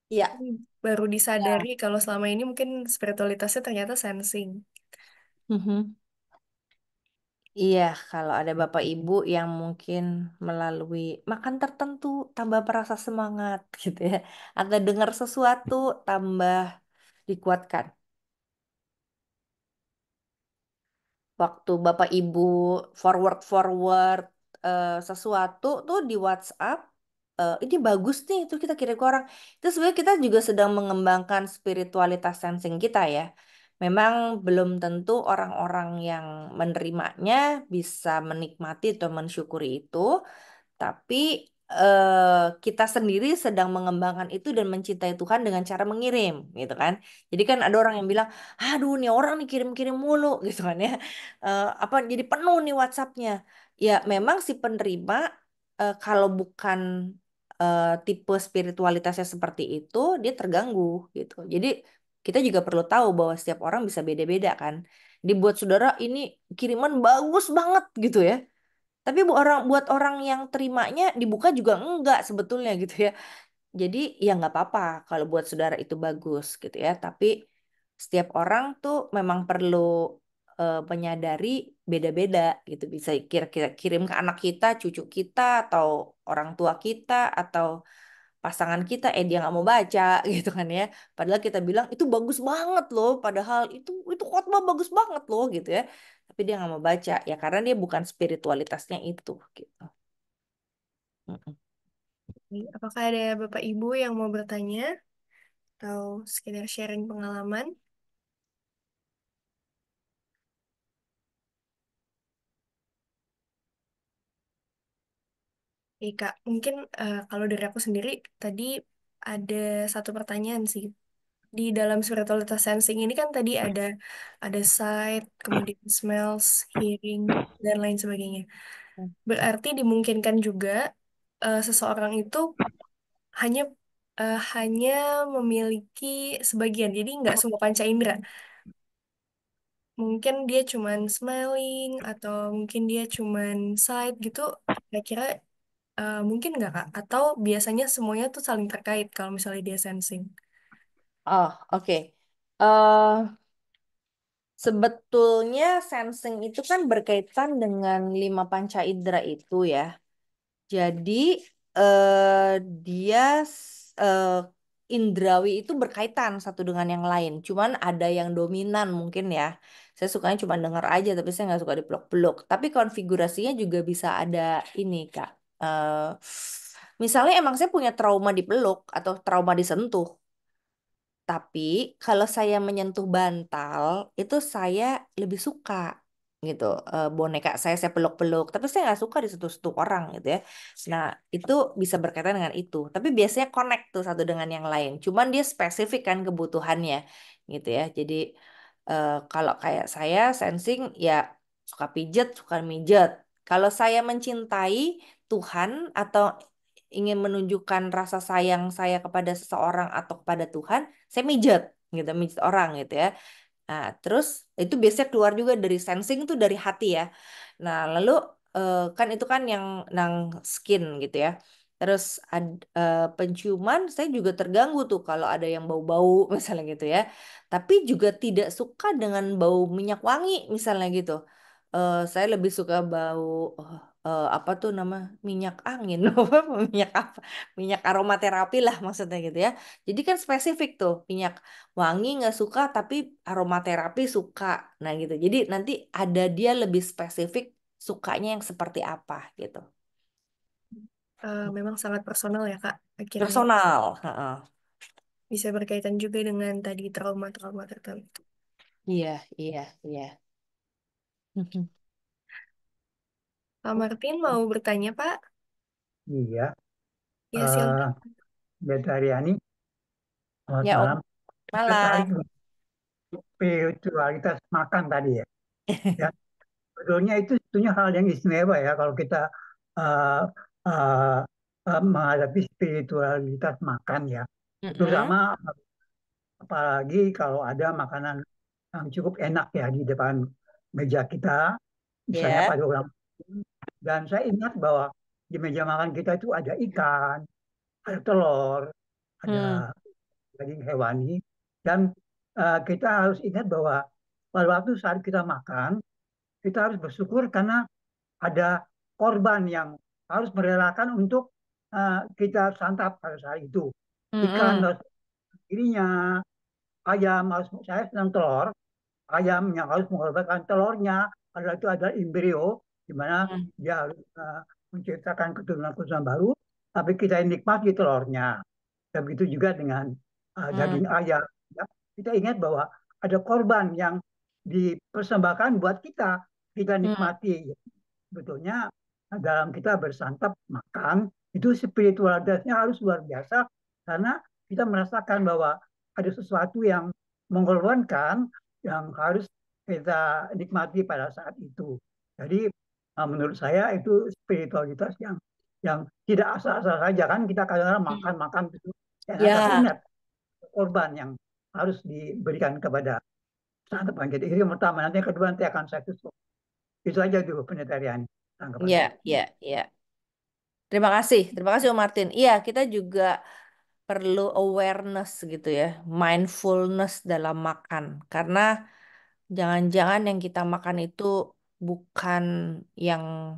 Iya. Baru disadari kalau selama ini mungkin spiritualitasnya ternyata sensing. Mhm. Iya, kalau ada Bapak Ibu yang mungkin melalui makan tertentu tambah merasa semangat gitu ya, atau dengar sesuatu tambah dikuatkan. Waktu Bapak Ibu forward sesuatu tuh di WhatsApp, ini bagus nih itu kita kirim ke orang. Itu sebenarnya kita juga sedang mengembangkan spiritualitas sensing kita ya. Memang belum tentu orang-orang yang menerimanya bisa menikmati atau mensyukuri itu. Tapi kita sendiri sedang mengembangkan itu dan mencintai Tuhan dengan cara mengirim, gitu kan. Jadi kan ada orang yang bilang, aduh nih orang nih kirim-kirim mulu, gitu kan ya. Apa jadi penuh nih WhatsAppnya. Ya memang si penerima kalau bukan tipe spiritualitasnya seperti itu, dia terganggu, gitu. Jadi kita juga perlu tahu bahwa setiap orang bisa beda-beda kan. Dibuat saudara ini kiriman bagus banget gitu ya. Tapi buat orang yang terimanya dibuka juga enggak sebetulnya gitu ya. Jadi ya nggak apa-apa kalau buat saudara itu bagus gitu ya. Tapi setiap orang tuh memang perlu menyadari beda-beda gitu. Bisa kira-kira kirim ke anak kita, cucu kita, atau orang tua kita, atau pasangan kita, dia nggak mau baca gitu kan ya. Padahal kita bilang itu bagus banget loh. Padahal itu khotbah bagus banget loh gitu ya. Tapi dia nggak mau baca ya karena dia bukan spiritualitasnya itu gitu. Mm-mm. Apakah ada Bapak Ibu yang mau bertanya atau sekedar sharing pengalaman? Kak, mungkin kalau dari aku sendiri tadi ada satu pertanyaan sih. Di dalam spiritualitas sensing ini kan tadi ada sight, kemudian smells, hearing, dan lain sebagainya. Berarti dimungkinkan juga seseorang itu hanya hanya memiliki sebagian, jadi nggak semua panca indera. Mungkin dia cuman smiling atau mungkin dia cuman sight gitu. Kira-kira mungkin nggak Kak? Atau biasanya semuanya tuh saling terkait kalau misalnya dia sensing. Oh, oke. Eh, Sebetulnya sensing itu kan berkaitan dengan 5 panca indera itu ya. Jadi dia indrawi itu berkaitan satu dengan yang lain. Cuman ada yang dominan mungkin ya. Saya sukanya cuma dengar aja, tapi saya nggak suka dipeluk-peluk. Tapi konfigurasinya juga bisa ada ini Kak. Eh, Misalnya emang saya punya trauma dipeluk atau trauma disentuh. Tapi kalau saya menyentuh bantal, itu saya lebih suka. gitu. Boneka saya peluk-peluk, tapi saya nggak suka disentuh-sentuh orang gitu ya. Nah, itu bisa berkaitan dengan itu, tapi biasanya connect tuh satu dengan yang lain, cuman dia spesifik kan kebutuhannya gitu ya. Jadi kalau kayak saya sensing ya suka pijet, suka mijet. Kalau saya mencintai Tuhan atau ingin menunjukkan rasa sayang saya kepada seseorang atau kepada Tuhan, saya mijet gitu, mijet orang gitu ya. Nah, terus itu biasanya keluar juga dari sensing tuh dari hati ya. Nah, lalu kan itu kan yang nang skin gitu ya. Terus penciuman saya juga terganggu tuh kalau ada yang bau-bau misalnya gitu ya. Tapi juga tidak suka dengan bau minyak wangi misalnya gitu. Saya lebih suka bau apa tuh nama minyak angin, apa minyak apa? Minyak aromaterapi lah maksudnya gitu ya. Jadi kan spesifik tuh minyak wangi nggak suka tapi aromaterapi suka. Nah gitu. Jadi nanti ada dia lebih spesifik sukanya yang seperti apa gitu. Memang sangat personal ya Kak, akhirnya Personal. Heeh. bisa berkaitan juga dengan tadi trauma-trauma tertentu. Iya, iya, iya. Pak Martin mau bertanya Pak? Iya, Ya eh silakan. Betariani, selamat Ya Om, malam. Saya tertarik malam. dengan spiritualitas makan tadi ya. Ya, sebetulnya itu sebetulnya hal yang istimewa ya kalau kita eh, eh, menghadapi spiritualitas makan ya. Mm-mm. Terutama apalagi kalau ada makanan yang cukup enak ya di depan meja kita, misalnya Ya. pada ulang. Dan saya ingat bahwa di meja makan kita itu ada ikan, ada telur, ada Hmm. daging hewani, dan kita harus ingat bahwa pada waktu saat kita makan, kita harus bersyukur karena ada korban yang harus merelakan untuk kita santap pada saat itu. Ikan Mm-mm. harus dirinya, ayam harus, saya senang telur, ayam yang harus mengorbankan telurnya adalah itu adalah embrio, di mana Mm. dia harus menciptakan keturunan-keturunan baru, tapi kita nikmati telurnya. Dan begitu juga dengan daging Mm. ayam. Ya. Kita ingat bahwa ada korban yang dipersembahkan buat kita, kita Mm. nikmati. Sebetulnya dalam kita bersantap makan itu spiritualitasnya harus luar biasa karena kita merasakan bahwa ada sesuatu yang mengorbankan yang harus kita nikmati pada saat itu. Jadi menurut saya itu spiritualitas yang tidak asal-asal saja kan kita kadang-kadang Mm. makan-makan itu enak tapi Ya, ingat korban yang harus diberikan kepada santapan kita. Itu yang pertama, nanti yang kedua nanti akan saya tutup. Itu aja dulu penetarian tanggapan saya. ya, ya, ya. Terima kasih Om Martin. Iya, kita juga perlu awareness gitu ya, mindfulness dalam makan. Karena jangan-jangan yang kita makan itu bukan yang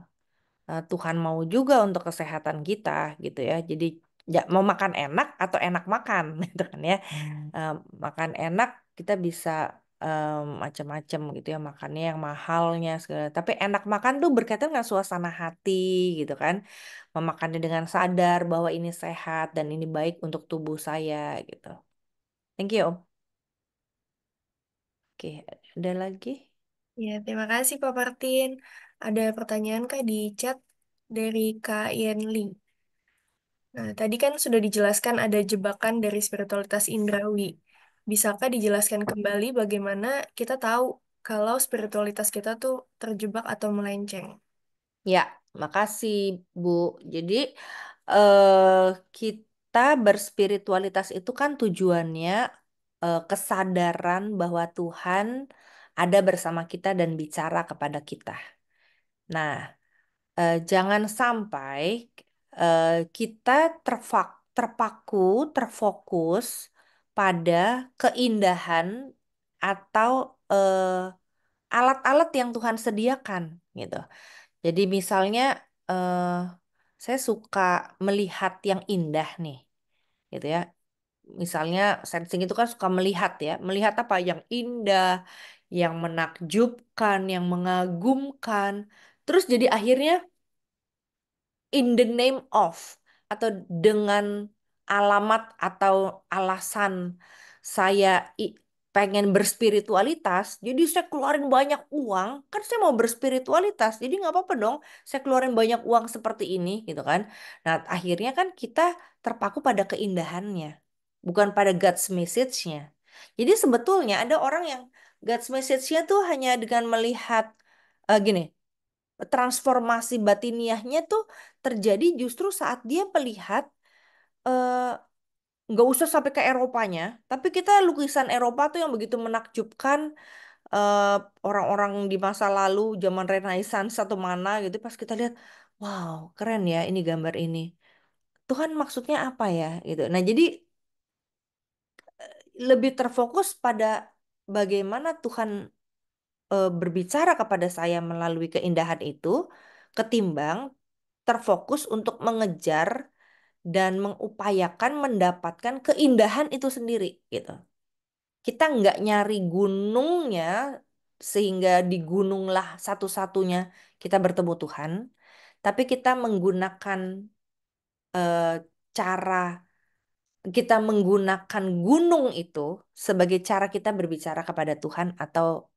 Tuhan mau juga untuk kesehatan kita gitu ya. Jadi ya, mau makan enak atau enak makan gitu kan ya. Eh, Makan enak kita bisa macam-macam gitu ya, makannya yang mahalnya segala. Tapi enak makan tuh berkaitan dengan suasana hati gitu kan. Memakannya dengan sadar bahwa ini sehat dan ini baik untuk tubuh saya gitu. Thank you, Om. Oke, ada lagi? Ya, terima kasih Pak Martin. Ada pertanyaan Kak di chat dari Kak Yenli. Nah, tadi kan sudah dijelaskan ada jebakan dari spiritualitas indrawi. Bisakah dijelaskan kembali bagaimana kita tahu kalau spiritualitas kita tuh terjebak atau melenceng? Ya, makasih Bu. Jadi eh kita berspiritualitas itu kan tujuannya kesadaran bahwa Tuhan ada bersama kita dan bicara kepada kita. Nah, jangan sampai eh, kita terpaku, terfokus pada keindahan atau alat-alat yang Tuhan sediakan gitu. Jadi misalnya eh, saya suka melihat yang indah nih, gitu ya. Misalnya sensing itu kan suka melihat ya, melihat apa yang indah, yang menakjubkan, yang mengagumkan. Terus jadi akhirnya in the name of atau dengan alamat atau alasan saya pengen berspiritualitas, jadi saya keluarin banyak uang, kan saya mau berspiritualitas, jadi nggak apa-apa dong, saya keluarin banyak uang seperti ini, gitu kan. Nah, akhirnya kan kita terpaku pada keindahannya, bukan pada God's message-nya. Jadi sebetulnya ada orang yang God's message-nya tuh hanya dengan melihat gini, transformasi batiniahnya tuh terjadi justru saat dia melihat eh, nggak usah sampai ke Eropanya, tapi kita lukisan Eropa tuh yang begitu menakjubkan, eh, orang-orang di masa lalu zaman Renaissance atau mana gitu, pas kita lihat, wow, keren ya ini gambar ini. Tuhan maksudnya apa ya gitu. Nah, jadi lebih terfokus pada bagaimana Tuhan berbicara kepada saya melalui keindahan itu, ketimbang terfokus untuk mengejar dan mengupayakan mendapatkan keindahan itu sendiri gitu. Kita nggak nyari gunungnya sehingga di gununglah satu-satunya kita bertemu Tuhan, tapi kita menggunakan eh, cara kita menggunakan gunung itu sebagai cara kita berbicara kepada Tuhan atau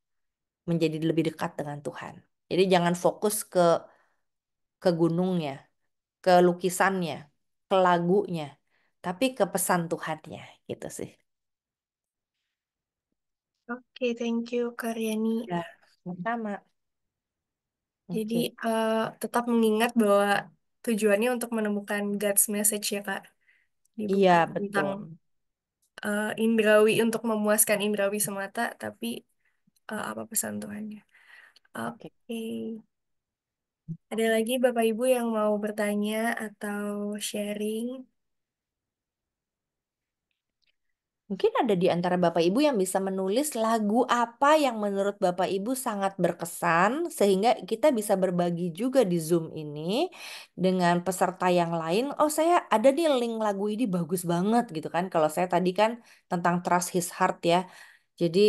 menjadi lebih dekat dengan Tuhan. Jadi jangan fokus ke gunungnya, ke lukisannya, ke lagunya, tapi ke pesan Tuhannya gitu sih. Oke, thank you, Kak Riani. Ya, sama. Jadi Oke. tetap mengingat bahwa tujuannya untuk menemukan God's message ya Kak. Di Iya, bukan tentang betul. indrawi untuk memuaskan indrawi semata, tapi apa pesan Tuhannya. Oke. Oke. Ada lagi Bapak Ibu yang mau bertanya atau sharing? Mungkin ada di antara Bapak Ibu yang bisa menulis lagu apa yang menurut Bapak Ibu sangat berkesan sehingga kita bisa berbagi juga di Zoom ini dengan peserta yang lain. Oh, saya ada nih link lagu ini bagus banget gitu kan. Kalau saya tadi kan tentang Trust His Heart ya. Jadi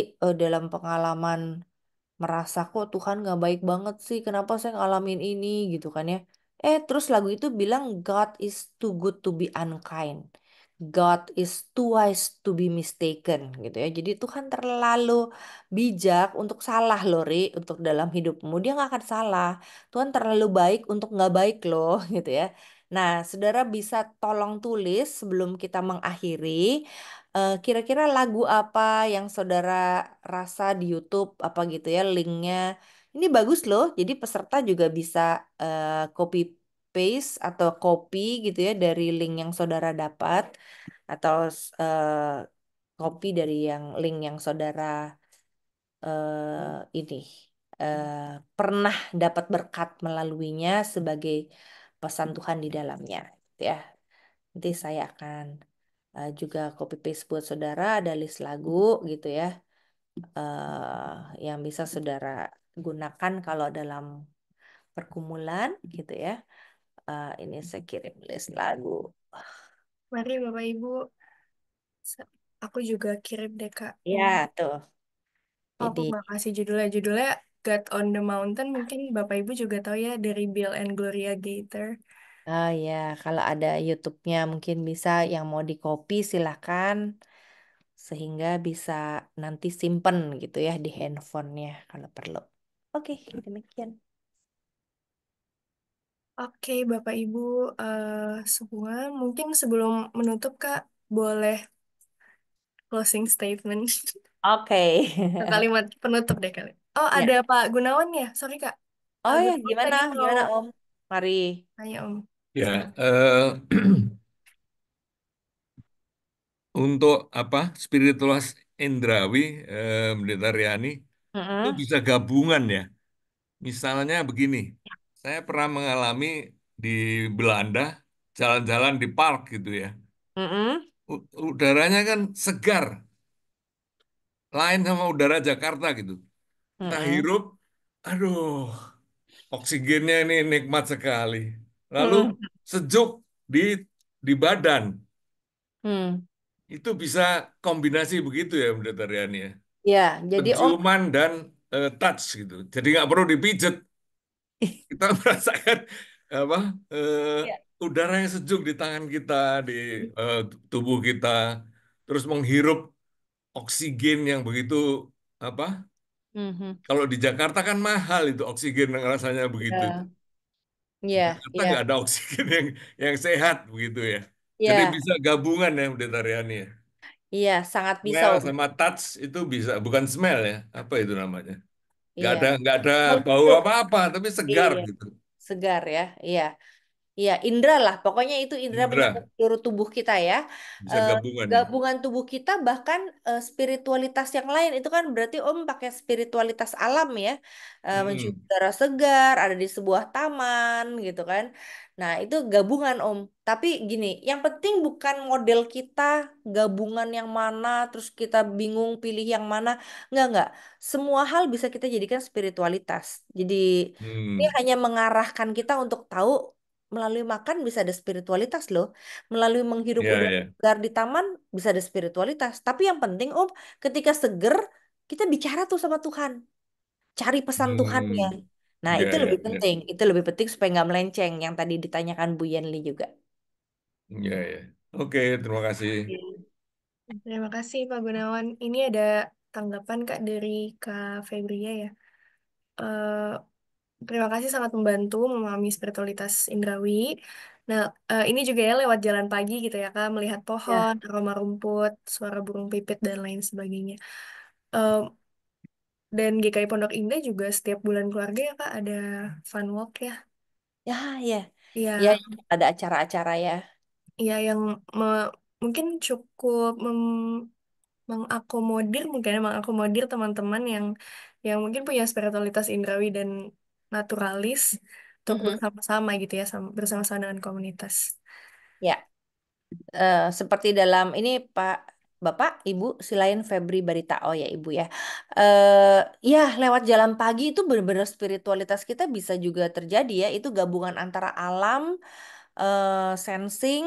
dalam pengalaman merasa kok Tuhan gak baik banget sih, kenapa saya ngalamin ini gitu kan ya. Terus lagu itu bilang God is too good to be unkind. God is too wise to be mistaken gitu ya. Jadi Tuhan terlalu bijak untuk salah loh, Ri, untuk dalam hidupmu. Dia nggak akan salah. Tuhan terlalu baik untuk nggak baik loh gitu ya. Nah, saudara bisa tolong tulis sebelum kita mengakhiri. Kira-kira lagu apa yang saudara rasa di YouTube apa gitu ya linknya. Ini bagus loh. Jadi peserta juga bisa copy paste atau copy gitu ya dari link yang saudara dapat atau copy dari yang link yang saudara ini eh, pernah dapat berkat melaluinya sebagai pesan Tuhan di dalamnya gitu ya. Nanti saya akan juga copy paste buat saudara ada list lagu gitu ya, yang bisa saudara gunakan kalau dalam pergumulan gitu ya. Ini saya kirim list lagu. Mari Bapak Ibu, aku juga kirim deh Kak. Ini. Ya, tuh. Aku Jadi, nggak kasih judulnya. Judulnya God on the Mountain. Mungkin Bapak Ibu juga tahu ya dari Bill and Gloria Gaither. oh ya, kalau ada YouTube-nya mungkin bisa yang mau di copy silakan sehingga bisa nanti simpen gitu ya di handphonenya kalau perlu. Oke, demikian. Oke, Bapak Ibu semua, mungkin sebelum menutup Kak, boleh closing statement Oke. atau kalimat penutup deh kali. Oh, Ya. ada Pak Gunawan ya? Sorry Kak. Pak Oh ya, Gunawan gimana? tadi mau Gimana Om? Mari. tanya Om. Ya, untuk apa spiritualitas Indrawi, Pendeta Riani itu Mm-mm. bisa gabungan ya. Misalnya begini, saya pernah mengalami di Belanda jalan-jalan di park gitu ya. Mm-mm. Udaranya kan segar, lain sama udara Jakarta gitu. Kita Mm-mm. hirup, aduh, oksigennya ini nikmat sekali. Lalu Mm-mm. sejuk di badan. Mm. Itu bisa kombinasi begitu ya, Pendeta Riani ya. Ya, jadi Om. Penciuman dan touch gitu. Jadi nggak perlu dipijet. Kita merasakan apa Ya. udara yang sejuk di tangan kita, di tubuh kita, terus menghirup oksigen yang begitu apa? Mhm. Kalau di Jakarta kan mahal itu oksigen rasanya begitu. Ya, iya, Jakarta iya, nggak ada oksigen yang sehat begitu ya. Jadi iya, bisa gabungan ya Pendeta Riani ya. iya, sangat bisa, Smell Om. sama touch itu bisa, bukan smell ya. Apa itu namanya? Iya. Nggak ada Oh, bau gitu. apa-apa, tapi segar Iya, gitu. segar ya. Iya. Iya, indera lah. Pokoknya itu indera mencakup Indra seluruh tubuh kita ya. bisa Eh, gabungan ya. Gabungan tubuh kita bahkan spiritualitas yang lain itu kan berarti Om pakai spiritualitas alam ya. Mencium Mm-mm. udara segar, ada di sebuah taman gitu kan. Nah, itu gabungan Om. Tapi gini, yang penting bukan model kita gabungan yang mana, terus kita bingung pilih yang mana. Enggak. Semua hal bisa kita jadikan spiritualitas. Jadi ini Hmm. hanya mengarahkan kita untuk tahu melalui makan bisa ada spiritualitas loh. Melalui menghirup Ya, udara ya. segar di taman bisa ada spiritualitas. Tapi yang penting Om, ketika seger kita bicara tuh sama Tuhan. Cari pesan Tuhannya. Hmm. Nah, Ya, itu ya, lebih ya. penting. Itu lebih penting supaya nggak melenceng yang tadi ditanyakan Bu Yenli juga. Ya, ya. Oke, terima kasih. Terima kasih Pak Gunawan. Ini ada tanggapan Kak dari Kak Febria ya. Eh, Terima kasih sangat membantu memahami spiritualitas Indrawi. Nah, ini juga ya lewat jalan pagi gitu ya Kak, melihat Ya. pohon, aroma rumput, suara burung pipit dan lain sebagainya. Eh, dan GKI Pondok Indah juga setiap bulan keluarga ya Kak ada fun walk ya. Ya, ya. Ya, Ya, ada acara-acara ya. ya yang mungkin cukup mengakomodir mungkin ya, mengakomodir teman-teman yang mungkin punya spiritualitas indrawi dan naturalis untuk Mhm. bersama-sama gitu ya bersama-sama dengan komunitas. Ya. Seperti dalam ini Pak Bapak Ibu Silain Febri Barita, oh ya Ibu ya. Ya, lewat jalan pagi itu benar-benar spiritualitas kita bisa juga terjadi ya, itu gabungan antara alam, sensing,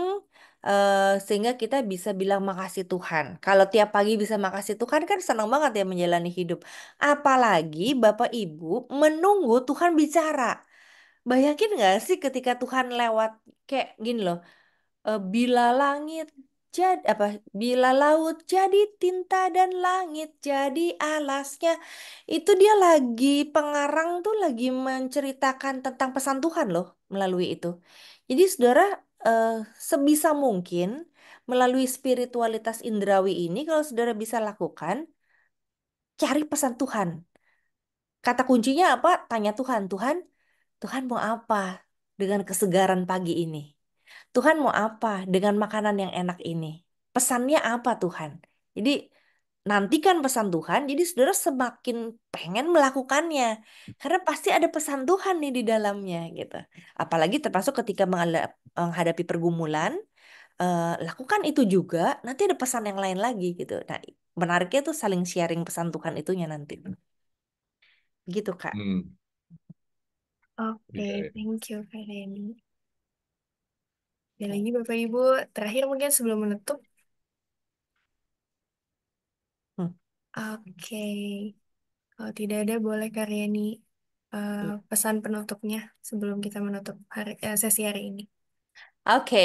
sehingga kita bisa bilang makasih Tuhan. Kalau tiap pagi bisa makasih Tuhan kan senang banget ya menjalani hidup. Apalagi Bapak Ibu menunggu Tuhan bicara. Bayangin nggak sih ketika Tuhan lewat kayak gini loh. Bila langit jadi apa? Bila laut jadi tinta dan langit jadi alasnya, itu dia lagi pengarang tuh lagi menceritakan tentang pesan Tuhan loh melalui itu. Jadi saudara, eh, sebisa mungkin melalui spiritualitas indrawi ini kalau saudara bisa lakukan, cari pesan Tuhan. Kata kuncinya apa? Tanya Tuhan, Tuhan mau apa dengan kesegaran pagi ini? Tuhan mau apa dengan makanan yang enak ini? Pesannya apa Tuhan? Jadi nantikan pesan Tuhan, jadi saudara semakin pengen melakukannya. Karena pasti ada pesan Tuhan nih di dalamnya gitu. Apalagi termasuk ketika menghadapi pergumulan, lakukan itu juga, nanti ada pesan yang lain lagi gitu. Nah, menariknya tuh saling sharing pesan Tuhan itunya nanti. Gitu, Kak. Hmm. Oke, Ya, ya. thank you Kak Reni. Ada lagi Bapak Ibu, terakhir mungkin sebelum menutup. Hmm. Oke, kalau tidak ada boleh Kak Reni pesan penutupnya sebelum kita menutup sesi hari ini. Oke,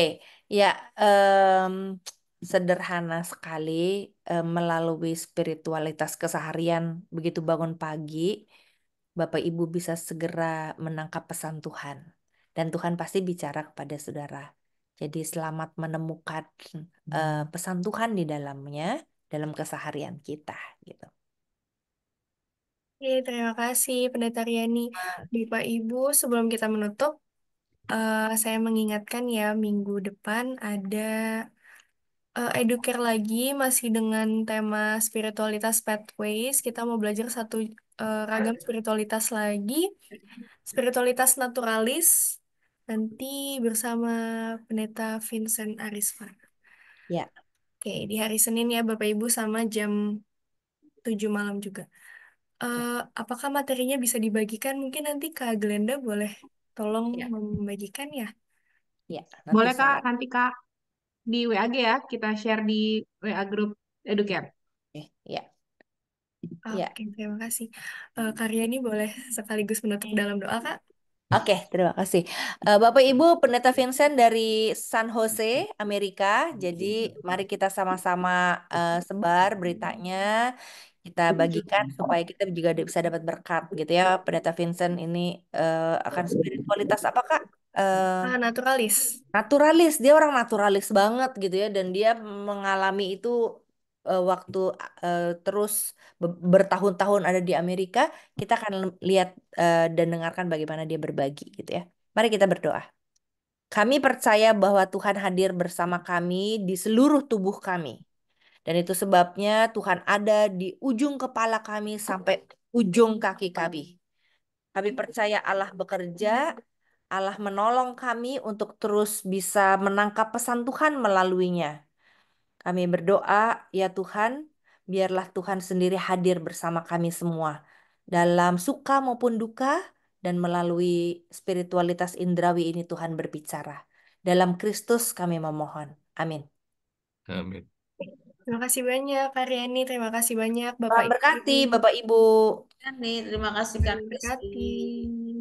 ya, em, sederhana sekali, melalui spiritualitas keseharian. Begitu bangun pagi, Bapak Ibu bisa segera menangkap pesan Tuhan, dan Tuhan pasti bicara kepada saudara. Jadi selamat menemukan pesan Tuhan di dalamnya, dalam keseharian kita, gitu. Oke, terima kasih Pendeta Riani. Bapak Ibu, sebelum kita menutup, saya mengingatkan ya minggu depan ada educare lagi masih dengan tema spiritualitas pathways. Kita mau belajar satu ragam spiritualitas lagi, spiritualitas naturalis nanti bersama Pendeta Vincent Arisfa. Ya, Oke, di hari Senin ya Bapak Ibu sama jam 7 malam juga. Eh, apakah materinya bisa dibagikan? Mungkin nanti Kak Glenda boleh tolong ya, membagikan ya. ya. Nanti Boleh Kak, saya. nanti Kak di WA aja ya, kita share di WA grup Educare. Ya, ya. Oke, terima kasih. Kak Riani boleh sekaligus menutup dalam doa, Kak? Oke, terima kasih. Bapak Ibu, Pendeta Vincent dari San Jose, Amerika. Jadi, mari kita sama-sama sebar beritanya, kita bagikan supaya kita juga bisa dapat berkat gitu ya. Pendeta Vincent ini akan spiritualitas apa Kak? Eh, Naturalis. Naturalis, dia orang naturalis banget gitu ya, dan dia mengalami itu waktu terus bertahun-tahun ada di Amerika. Kita akan lihat dan dengarkan bagaimana dia berbagi gitu ya. Mari kita berdoa. Kami percaya bahwa Tuhan hadir bersama kami di seluruh tubuh kami. Dan itu sebabnya Tuhan ada di ujung kepala kami sampai ujung kaki kami. Kami percaya Allah bekerja, Allah menolong kami untuk terus bisa menangkap pesan Tuhan melaluinya. Kami berdoa, ya Tuhan, biarlah Tuhan sendiri hadir bersama kami semua dalam suka maupun duka, dan melalui spiritualitas indrawi ini Tuhan berbicara. Dalam Kristus kami memohon. Amin. Amin. Terima kasih banyak, Karyani. Terima kasih banyak, Bapak Tuhan Ibu. berkati Bapak Ibu. Nih, terima kasih Kak Terima Kristi. kasih.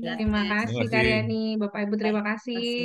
Terima Terima kasih kasih. Karyani, Bapak Ibu terima kasih. Kasih.